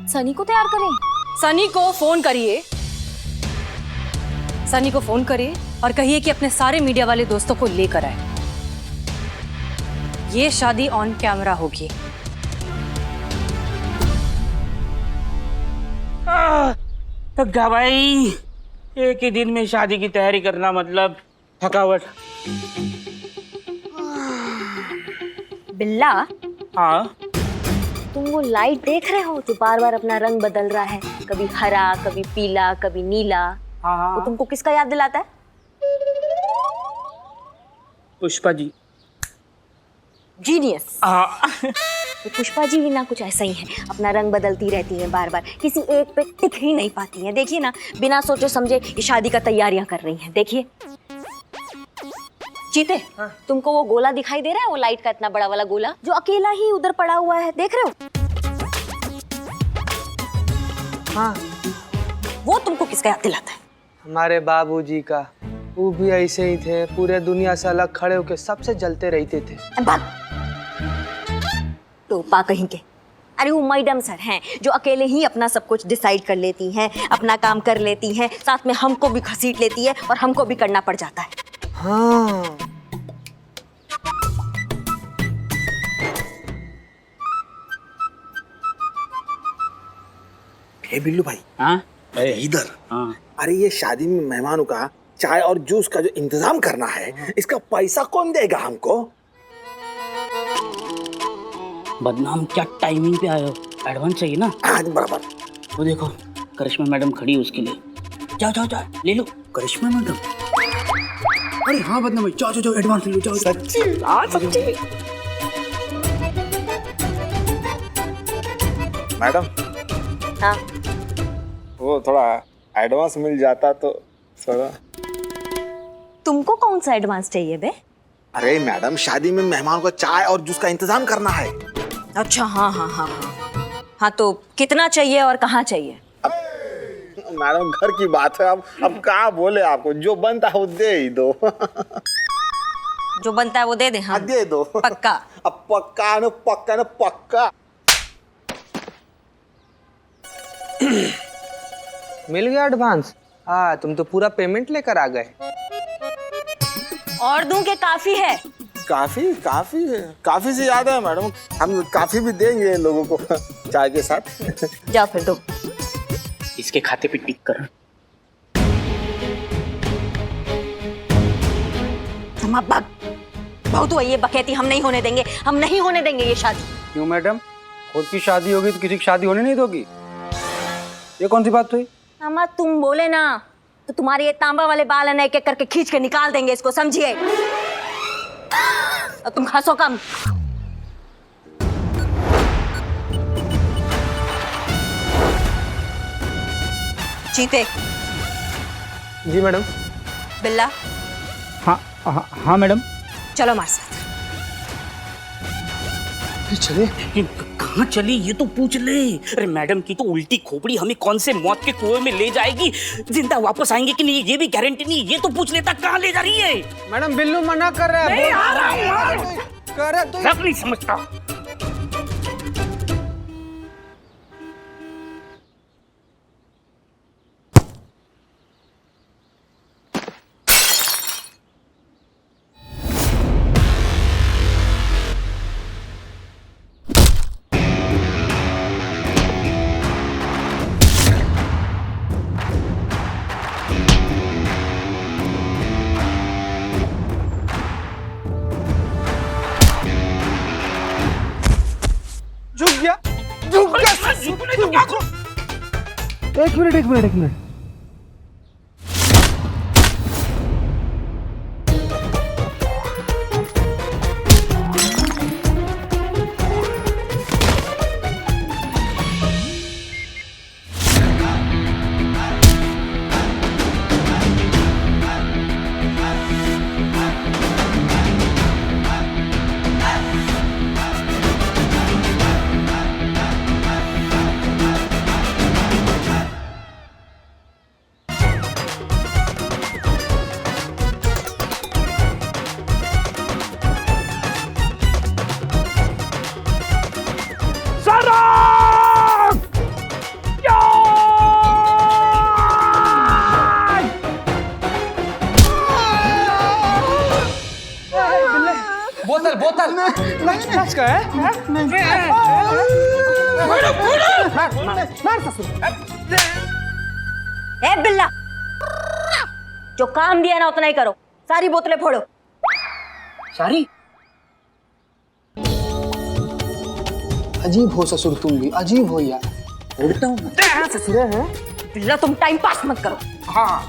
सनी को तैयार करें। सनी को फोन करिए, सनी को फोन करिए और कहिए कि अपने सारे मीडिया वाले दोस्तों को लेकर आए। ये शादी ऑन कैमरा होगी। थक गया भाई, एक ही दिन में शादी की तैयारी करना मतलब थकावट। बिल्ला, हाँ तुम वो लाइट देख रहे हो जो बार बार अपना रंग बदल रहा है, कभी हरा, कभी पीला, कभी नीला? हाँ। वो तुमको किसका याद दिलाता है? पुष्पा जी। जीनियस। हाँ। तो पुष्पा जी भी ना कुछ ऐसा ही है, अपना रंग बदलती रहती हैं बार बार, किसी एक पे टिक ही नहीं पाती हैं। देखिए ना, बिना सोचे समझे ये शादी का तैयारियां कर रही हैं। देखिए चीते, तुमको वो गोला दिखाई दे रहा है, वो लाइट का इतना बड़ा वाला गोला जो अकेला ही उधर पड़ा हुआ है, देख रहे हो? हाँ, वो तुमको किसका याद दिलाता है? हमारे बाबूजी का। वो भी ऐसे ही थे, पूरे दुनिया से अलग खड़े होकर सबसे जलते रहते थे। तो पा कहीं के। अरे वो मैडम सर हैं जो अकेले ही अपना सब कुछ डिसाइड कर लेती हैं, अपना काम कर लेती हैं, साथ में हमको भी घसीट लेती है और हमको भी करना पड़ जाता है। हाँ। हे बिल्लू भाई। हाँ इधर। हाँ। अरे ये शादी में मेहमानों का चाय और जूस का जो इंतजाम करना है, इसका पैसा कौन देगा हमको? बदनाम, क्या टाइमिंग पे आए हो? एडवांस चाहिए ना? आज बराबर। वो देखो करिश्मा मैडम खड़ी है उसके लिए। जाओ जाओ जाओ ले लो। करिश्मा मैडम? अरे हाँ बदनाम, जाओ जाओ जाओ एडवांस ले लो। जाओ। सच्ची? हाँ सच्ची। मैडम। हाँ। वो थोड़ा एडवांस मिल जाता तो थोड़ा। तुमको कौन सा एडवांस चाहिए बे? अरे मैडम, शादी में मेहमानों को चाय और जूस का इंतजाम करना है। अच्छा, हाँ हाँ हाँ हाँ, तो कितना चाहिए और कहाँ चाहिए? मैडम घर की बात है, अब कहाँ बोले आपको, जो बनता है वो दे ही दो। जो बनता है वो दे दे। हाँ दे दो। पक्का? अब पक्का न पक्का न पक्का। मिल गया एडवांस? हाँ, तुम तो पूरा पेमेंट लेकर आ गए। और दूं के काफी है? काफी से ज्यादा है मैडम, हम काफी भी देंगे लोगों को चाय के साथ। जाओ फिर दो। इसके खाते पे टिक कर। बहुत हुआ ये बकैती, हम नहीं होने देंगे, हम नहीं होने देंगे ये शादी। क्यों मैडम, खुद की शादी होगी तो किसी की शादी होने नहीं दोगी? ये कौन सी बात हुई? अम्मा तुम बोले ना तो तुम्हारे ये तांबा वाले बाल है ना, एक एक करके खींच के निकाल देंगे इसको, समझिए? और तुम हंसो कम। चीते। जी मैडम। बिल्ला। हाँ हाँ हाँ मैडम। चलो हमारे साथ। चले कहाँ चली ये तो पूछ ले। अरे मैडम की तो उल्टी खोपड़ी हमें कौन से मौत के कुएं में ले जाएगी, जिंदा वापस आएंगे कि नहीं ये भी गारंटी नहीं। ये तो पूछ लेता कहाँ ले जा रही है। मैडम बिल्लू मना कर रहा है। नहीं आ रहा कर तो सब नहीं समझता। झुक गया तो क्या करूं? एक मिनट बोतल नाच का है? ए बिल्ला, जो काम दिया ना उतना ही करो, सारी बोतलें फोड़ो। सारी? अजीब हो ससुर, तुम भी अजीब हो यार। उड़ता हूँ ससुर है। बिल्ला तुम टाइम पास मत करो। हाँ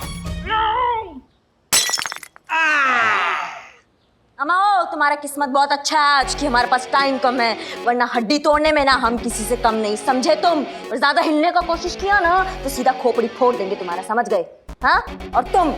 अमाओ, तुम्हारा किस्मत बहुत अच्छा है आज कि हमारे पास टाइम कम है, वरना हड्डी तोड़ने में ना हम किसी से कम नहीं, समझे तुम? और ज्यादा हिलने का कोशिश किया ना तो सीधा खोपड़ी फोड़ देंगे तुम्हारा, समझ गए? हाँ? और तुम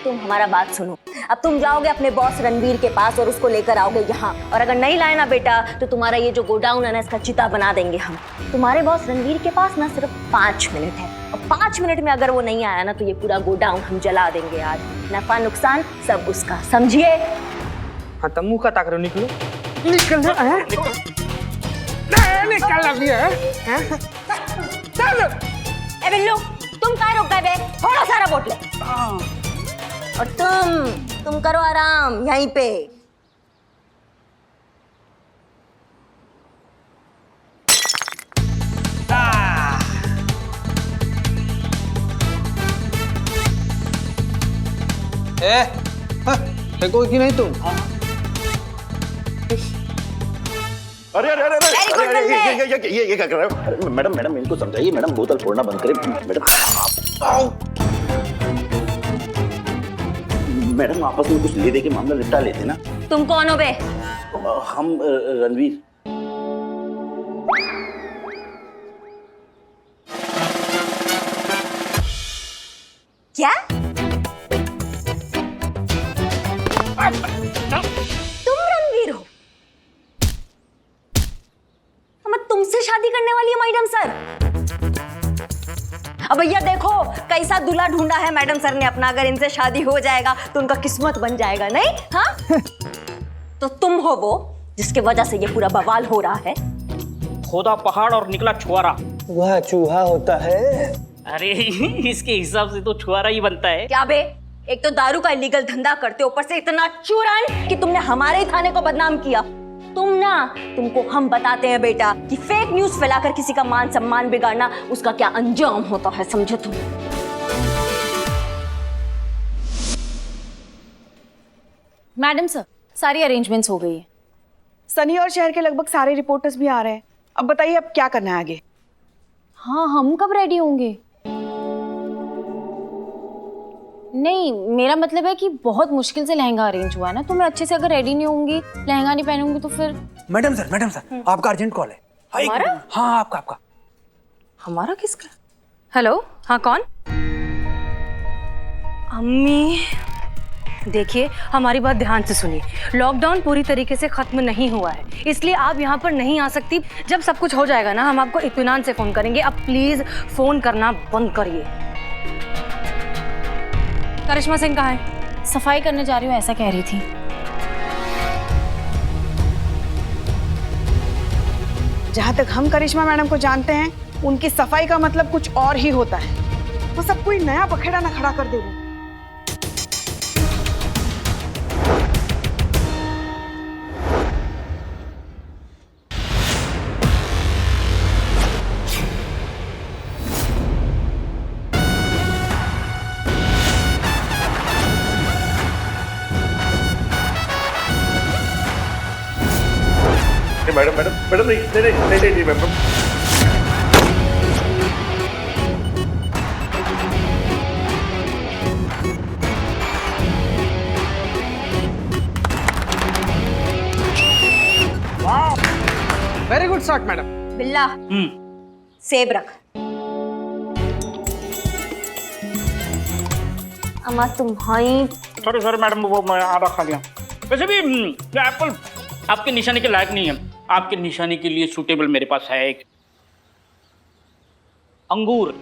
हमारा बात सुनो। अब तुम जाओगे अपने बॉस रणवीर के पास और उसको लेकर आओगे यहाँ, और अगर नहीं लाए ना बेटा तो तुम्हारा ये जो गोडाउन है ना इसका चिता बना देंगे हम। तुम्हारे बॉस रणवीर के पास ना सिर्फ 5 मिनट है, और 5 मिनट में अगर वो नहीं आया ना तो ये पूरा गोडाउन हम जला देंगे आज। नफा नुकसान सब उसका, समझिए? हाँ तो मुंह का ताक रहो, निकल अभी है। चल ए बिल्लू, तुम कहाँ रुक गए बे? थोड़ा सारा बोतले। और तुम करो आराम यहीं पे। कोई की नहीं तुम? अरे ये क्या कर रहे हो? मैडम इनको समझाइए, मैडम बोतल फोड़ना बंद करें। मैडम आपस में कुछ ले दे के मामला निपटा लेते ना। तुम कौन हो बे? हम रणवीर। क्या? तुम रणवीर हो? मैं तुमसे शादी करने वाली है मैडम सर। अब भैया देखो कैसा दूल्हा ढूंढा है मैडम सर ने अपना, अगर इनसे शादी हो जाएगा तो उनका किस्मत बन जाएगा, नहीं? हाँ? तो तुम हो वो जिसके वजह से ये पूरा बवाल हो रहा है। खोदा पहाड़ और निकला छुआरा। वह चूहा होता है। अरे इसके हिसाब से तो छुआरा ही बनता है। क्या बे, एक तो दारू का इलीगल धंधा करते, ऊपर से इतना चूरन कि तुमने हमारे ही थाने को बदनाम किया। तुमको हम बताते हैं बेटा कि फेक न्यूज फैलाकर किसी का मान सम्मान बिगाड़ना उसका क्या अंजाम होता है, समझे तुम? मैडम सर, सारी अरेंजमेंट्स हो गई है। सनी और शहर के लगभग सारे रिपोर्टर्स भी आ रहे हैं। अब बताइए अब क्या करना है आगे? हाँ, हम कब रेडी होंगे? नहीं, मेरा मतलब है कि बहुत मुश्किल से लहंगा अरेंज हुआ है ना, तो मैं अच्छे से अगर रेडी नहीं होंगी, लहंगा नहीं पहनूंगी तो फिर। मैडम सर आपका अर्जेंट कॉल है। हमारा? हाँ आपका। हमारा किसका? हेलो, हाँ कौन? अम्मी, देखिए, हमारी बात ध्यान से सुनिए। लॉकडाउन पूरी तरीके से खत्म नहीं हुआ है, इसलिए आप यहाँ पर नहीं आ सकती। जब सब कुछ हो जाएगा ना, हम आपको इत्मीनान से फोन करेंगे। आप प्लीज फोन करना बंद करिए। करिश्मा सिंह कहाँ है? सफाई करने जा रही हूँ ऐसा कह रही थी। जहाँ तक हम करिश्मा मैडम को जानते हैं, उनकी सफाई का मतलब कुछ और ही होता है। वो सब कोई नया पखेड़ा ना खड़ा कर दे वो। मैडम मैडम मैडम नहीं नहीं नहीं नहीं नहीं madam. Very good shot madam. बिल्ला सेब रख। अम्मा तुम्हारी सॉरी मैडम, वो मैं आधा खा लिया। वैसे भी एप्पल आपके निशाने के लायक नहीं है। आपके निशाने के लिए सूटेबल मेरे पास है एक अंगूर।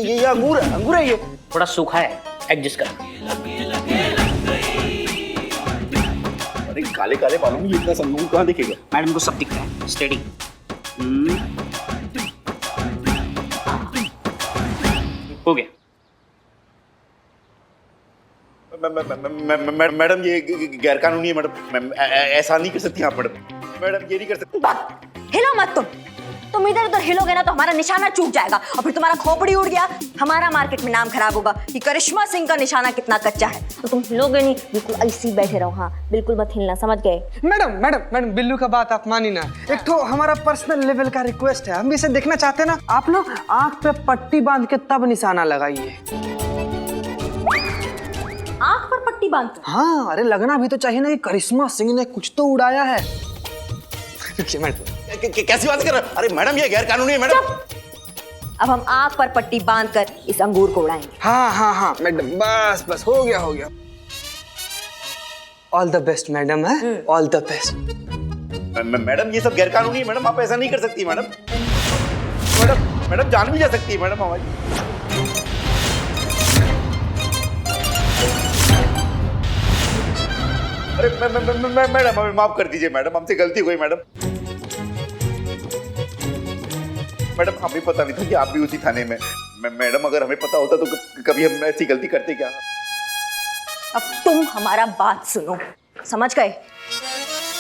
ये अंगूर है ये। थोड़ा सूखा है, एडजस्ट कर। अरे काले काले बालों में इतना अंगूर कहाँ दिखेगा? मैडम को सब दिखता है। स्टेडी। हो गया। मैडम ये गैर कानूनी है मैडम। ऐसा नहीं कर सकती आप मैडम। मैडम ये नहीं कर सकती। हिलो मत तुम इधर उधर हिलोगे ना तो हमारा निशाना चूक जाएगा और फिर तुम्हारा खोपड़ी उड़ गया, हमारा मार्केट में नाम खराब होगा कि करिश्मा सिंह का निशाना कितना कच्चा है। तो तुम हिलोगे नहीं, बिल्कुल ऐसे ही बैठे रहो। हाँ बिल्कुल मत हिलना, समझ गए? मैडम मैडम मैडम बिल्लू का बात आप मानी ना। एक तो हमारा पर्सनल लेवल का रिक्वेस्ट है, हम इसे देखना चाहते हैं ना। आप लोग आंख पे पट्टी बांध के तब निशाना लगाइए। आंख पर पट्टी बांध? हाँ, अरे लगना भी तो चाहिए ना कि करिश्मा सिंह ने कुछ तो उड़ाया है। मैडम कैसी बात कर रहे? अरे मैडम ये गैर कानूनी है मैडम। अब हम आंख पर पट्टी बांधकर इस अंगूर को उड़ाएंगे। हाँ मैडम, बस हो गया। ऑल द बेस्ट मैडम है, ऑल द बेस्ट। मैडम ये सब गैर कानूनी है मैडम, आप ऐसा नहीं कर सकती मैडम। मैडम जान भी जा सकती है मैडम हमारी। अरे मैडम हमें माफ कर दीजिए मैडम, हमसे गलती हुई मैडम। मैडम हमें पता नहीं था कि आप भी उसी थाने में। मैडम अगर हमें पता होता तो कभी हम ऐसी गलती करते क्या? अब तुम हमारा बात सुनो, समझ गए?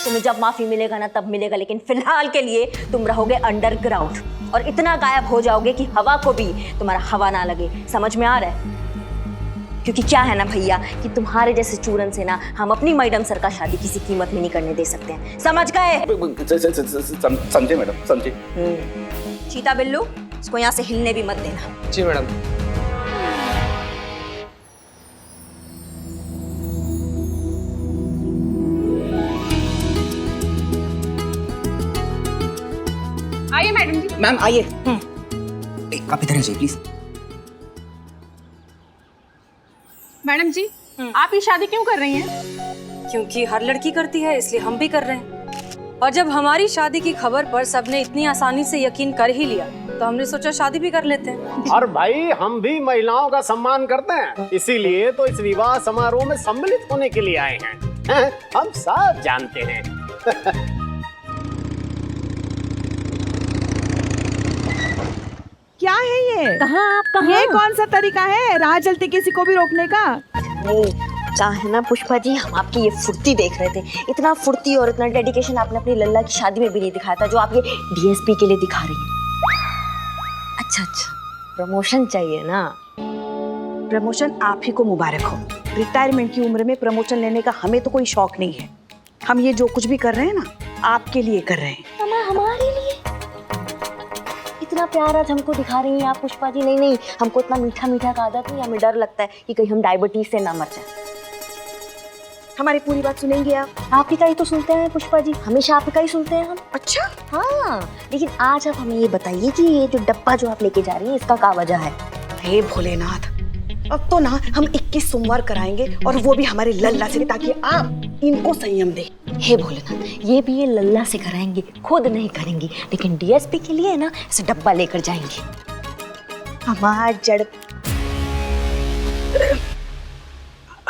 तुम्हें जब माफी मिलेगा ना तब मिलेगा, लेकिन फिलहाल के लिए तुम रहोगे अंडरग्राउंड और इतना गायब हो जाओगे कि हवा को भी तुम्हारा हवा ना लगे। समझ में आ रहा है? क्योंकि क्या है ना भैया कि तुम्हारे जैसे चूरन से ना हम अपनी मैडम सर का शादी किसी कीमत में नहीं करने दे सकते हैं। समझ गए? समझे मैडम, समझे। चीता बिल्लू, इसको यहाँ से हिलने भी मत देना। जी मैडम। आइए मैडम जी। मैम आइए। आप इधर आइए प्लीज। मैडम जी, आप ये शादी क्यों कर रही हैं? क्योंकि हर लड़की करती है, इसलिए हम भी कर रहे हैं। और जब हमारी शादी की खबर पर सबने इतनी आसानी से यकीन कर ही लिया तो हमने सोचा शादी भी कर लेते हैं। और भाई हम भी महिलाओं का सम्मान करते हैं, इसीलिए तो इस विवाह समारोह में सम्मिलित होने के लिए आए हैं। हम सब जानते हैं। क्या है ये? कहाँ ये कौन सा तरीका है राह चलते किसी को भी रोकने का? क्या है ना पुष्पा जी, हम आपकी ये फुर्ती देख रहे थे। इतना फुर्ती और इतना डेडिकेशन आपने अपनी लल्ला की शादी में भी नहीं दिखाया था जो आप ये डीएसपी के लिए दिखा रही हैं। अच्छा, प्रमोशन चाहिए ना? प्रमोशन आप ही को मुबारक हो। रिटायरमेंट की उम्र में प्रमोशन लेने का हमें तो कोई शौक नहीं है। हम ये जो कुछ भी कर रहे हैं ना, आपके लिए कर रहे हैं। हमारे लिए इतना प्यार आज हमको दिखा रही हैं आप पुष्पा जी। नहीं, हमको इतना मीठा मीठा का आदत नहीं, हमें डर लगता है कि कहीं हम डायबिटीज से ना मर जाए। हमारी पूरी बात सुनेंगे आप ही का ही तो सुनते हैं पुष्पा जी, हमेशा आप ही का ही सुनते हैं हम। अच्छा, हाँ, लेकिन आज आप हमें ये बताइए कि ये जो डब्बा जो आप लेके जा रही हैं इसका क्या वजह है? हे भोलेनाथ, अब तो ना हम 21 सोमवार कराएंगे और वो भी हमारे लल्ला से, ताकि आप इनको संयम दे। हे भोलेनाथ, ये भी ये लल्ला से कराएंगे, खुद नहीं करेंगी, लेकिन डीएसपी के लिए ना इसे डब्बा लेकर जाएंगे। हमारा जड़,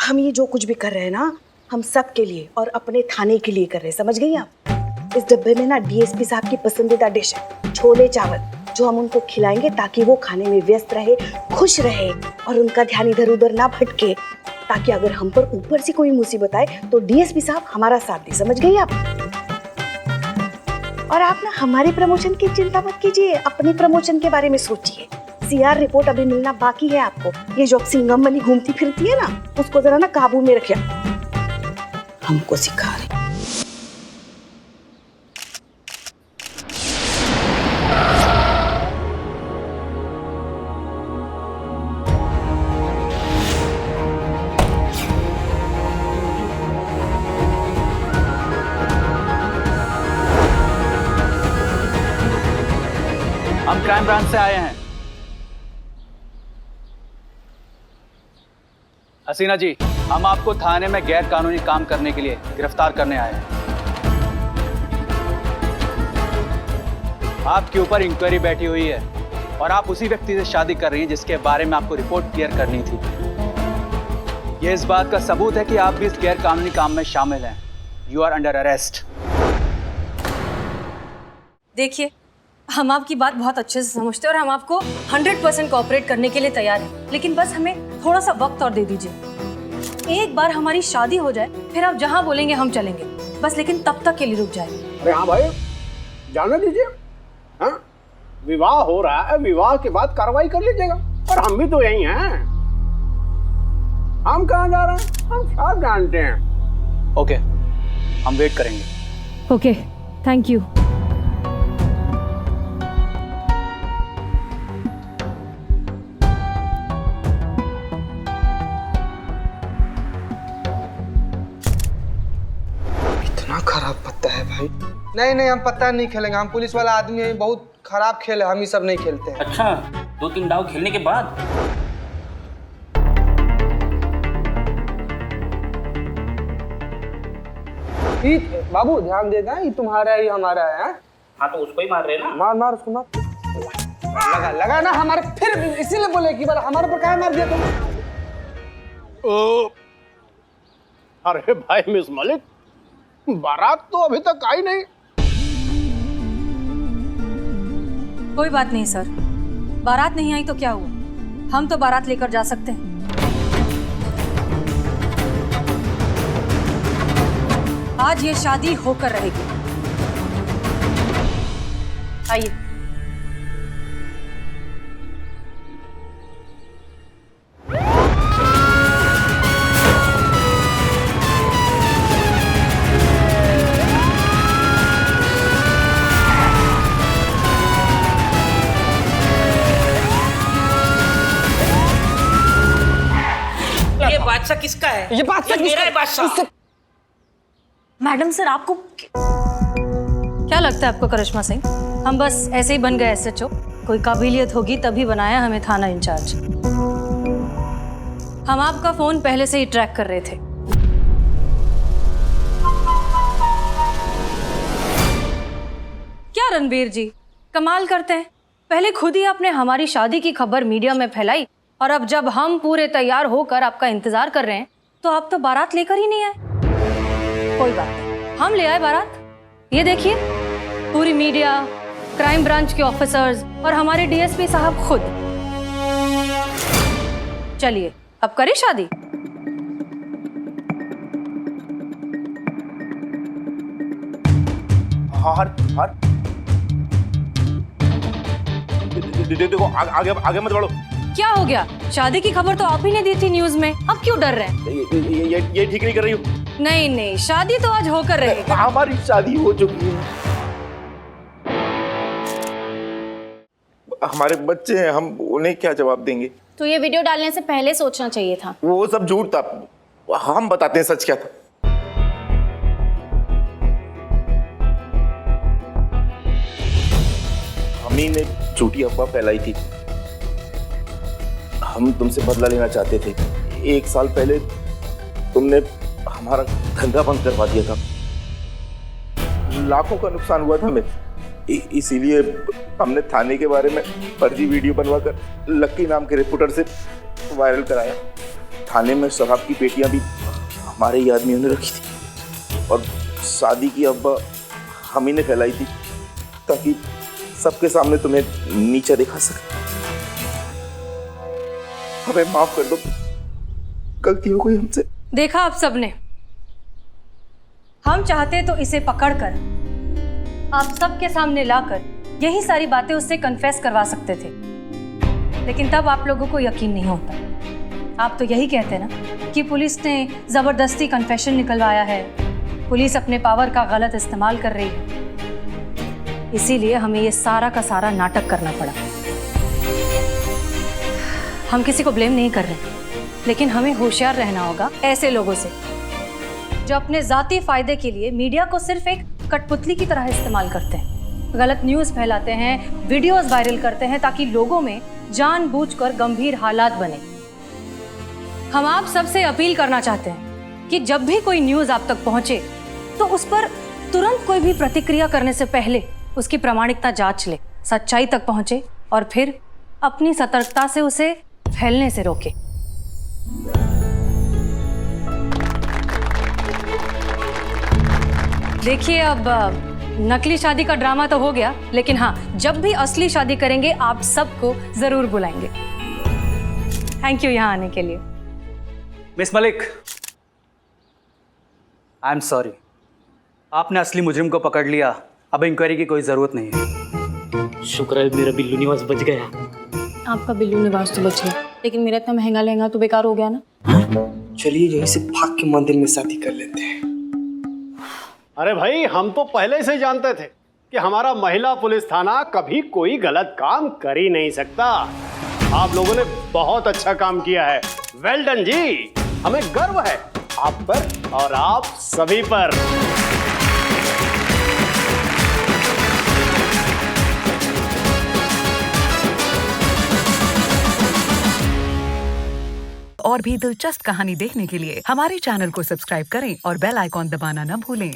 हम ये जो कुछ भी कर रहे हैं ना, हम सब के लिए और अपने थाने के लिए कर रहे हैं, समझ गई आप? इस डब्बे में ना डीएसपी साहब की पसंदीदा डिश है छोले चावल, जो हम उनको खिलाएंगे ताकि वो खाने में व्यस्त रहे, खुश रहे और उनका ध्यान इधर उधर ना भटके, ताकि अगर हम पर ऊपर से कोई मुसीबत आए तो डीएसपी साहब हमारा साथ दे, समझ गई आप? और आप ना हमारी प्रमोशन की चिंता मत कीजिए, अपनी प्रमोशन के बारे में सोचिए। सीआर रिपोर्ट अभी मिलना बाकी है आपको। ये जो सिंघम बनी घूमती फिरती है ना, उसको जरा ना काबू में रखिए। हमको सिखा रहे। हम क्राइम ब्रांच से आए हैं। हसीना जी, हम आपको थाने में गैर कानूनी काम करने के लिए गिरफ्तार करने आए हैं। आपके ऊपर इंक्वायरी बैठी हुई है और आप उसी व्यक्ति से शादी कर रही हैं जिसके बारे में आपको रिपोर्ट क्लियर करनी थी। यह इस बात का सबूत है कि आप भी इस गैर कानूनी काम में शामिल हैं। You are under arrest. देखिए, हम आपकी बात बहुत अच्छे से समझते हैं और हम आपको 100% कोऑपरेट करने के लिए तैयार हैं, लेकिन बस हमें थोड़ा सा वक्त और दे दीजिए। एक बार हमारी शादी हो जाए, फिर आप जहां बोलेंगे हम चलेंगे, बस लेकिन तब तक के लिए रुक जाए। अरे हाँ भाई, जाने दीजिए। हाँ, विवाह हो रहा है, विवाह के बाद कार्रवाई कर लीजिएगा। और हम भी तो यही हैं। हम कहाँ जा रहे हैं, हम सब जानते हैं। ओके, हम वेट करेंगे। Okay, thank you. खराब पत्ता है भाई। नहीं नहीं, हम पत्ता नहीं खेलेंगे। हम पुलिस वाला आदमी है, बहुत खराब खेल है, हम ये सब नहीं खेलते हैं। अच्छा, 2-3 दाव खेलने के बाद बाबू ध्यान देना, ये तुम्हारा ही हमारा है। हाँ, तो उसको ही मार रहे ना। मार मार उसको मार। लगा लगा ना हमारे, फिर इसीलिए बोले कि बार हमारे पर क्या मार दिया तुम। अरे भाई मिस मलिक, बारात तो अभी तक आई नहीं। कोई बात नहीं सर, बारात नहीं आई तो क्या हुआ, हम तो बारात लेकर जा सकते हैं। आज ये शादी होकर रहेगी। आइए। ये बादशाह किसका है? ये बादशाह मेरा है बादशाह। मैडम सर, आपको क्या लगता है आपको करिश्मा सिंह? हम बस ऐसे ही बन गए एसएचओ? कोई काबिलियत होगी तभी बनाया हमें थाना इंचार्ज। हम आपका फोन पहले से ही ट्रैक कर रहे थे। क्या रणबीर जी, कमाल करते हैं। पहले खुद ही आपने हमारी शादी की खबर मीडिया में फैलाई और अब जब हम पूरे तैयार होकर आपका इंतजार कर रहे हैं तो आप तो बारात लेकर ही नहीं आए। कोई बात नहीं, हम ले आए बारात। ये देखिए, पूरी मीडिया, क्राइम ब्रांच के ऑफिसर्स और हमारे डीएसपी साहब खुद। चलिए अब करें शादी। देखो, आगे आगे मत बढ़ो। क्या हो गया? शादी की खबर तो आप ही ने दी थी न्यूज में, अब क्यों डर रहे हैं? ये ठीक नहीं कर रही हूँ। नहीं नहीं, शादी तो आज होकर रहेगी। हमारी शादी हो चुकी है, हमारे बच्चे हैं, हम उन्हें क्या जवाब देंगे? तो ये वीडियो डालने से पहले सोचना चाहिए था। वो सब झूठ था, हम बताते हैं सच क्या था। हामी ने झूठी अफवाह फैलाई थी। हम तुमसे बदला लेना चाहते थे। 1 साल पहले तुमने हमारा धंधा बंद करवा दिया था, लाखों का नुकसान हुआ था हमें। इसीलिए हमने थाने के बारे में फर्जी वीडियो बनवाकर लक्की नाम के रिपोर्टर से वायरल कराया। थाने में शराब की पेटियां भी हमारे ही आदमियों ने रखी थी और शादी की अफवाह हम ही ने फैलाई थी ताकि सबके सामने तुम्हें नीचा दिखा सके। हमें माफ कर दो, गलती हो गई हमसे। देखा आप सबने, हम चाहते तो इसे पकड़कर आप सबके सामने लाकर यही सारी बातें उससे कन्फेस करवा सकते थे, लेकिन तब आप लोगों को यकीन नहीं होता। आप तो यही कहते ना कि पुलिस ने जबरदस्ती कन्फेशन निकलवाया है, पुलिस अपने पावर का गलत इस्तेमाल कर रही है। इसीलिए हमें ये सारा का सारा नाटक करना पड़ा। हम किसी को ब्लेम नहीं कर रहे, लेकिन हमें होशियार रहना होगा ऐसे लोगों से जो अपने जाती फायदे के लिए मीडिया को सिर्फ एक कठपुतली की तरह इस्तेमाल करते हैं, गलत न्यूज़ फैलाते हैं, वीडियोस वायरल करते हैं ताकि लोगों में जानबूझकर गंभीर हालात बने। हम आप सबसे अपील करना चाहते हैं कि जब भी कोई न्यूज़ आप तक पहुंचे तो उस पर तुरंत कोई भी प्रतिक्रिया करने से पहले उसकी प्रामाणिकता जांच ले, सच्चाई तक पहुंचे और फिर अपनी सतर्कता से उसे फैलने से रोके। देखिए, अब नकली शादी का ड्रामा तो हो गया, लेकिन हाँ, जब भी असली शादी करेंगे आप सबको जरूर बुलाएंगे। थैंक यू यहाँ आने के लिए। Miss Malik, I am sorry, आपने असली मुजरिम को पकड़ लिया, अब इंक्वायरी की कोई जरूरत नहीं है। शुक्र है मेरा बिल्लू निवास बच गया। आपका बिल्लू निवास तो बच गया, लेकिन मेरा इतना महंगा लहंगा तो बेकार हो गया ना। चलिए यहीं से भाग के मंदिर में शादी कर लेते हैं। अरे भाई, हम तो पहले से जानते थे कि हमारा महिला पुलिस थाना कभी कोई गलत काम कर ही नहीं सकता। आप लोगों ने बहुत अच्छा काम किया है। वेल डन जी, हमें गर्व है आप पर और आप सभी पर। और भी दिलचस्प कहानी देखने के लिए हमारे चैनल को सब्सक्राइब करें और बेल आइकॉन दबाना न भूलें।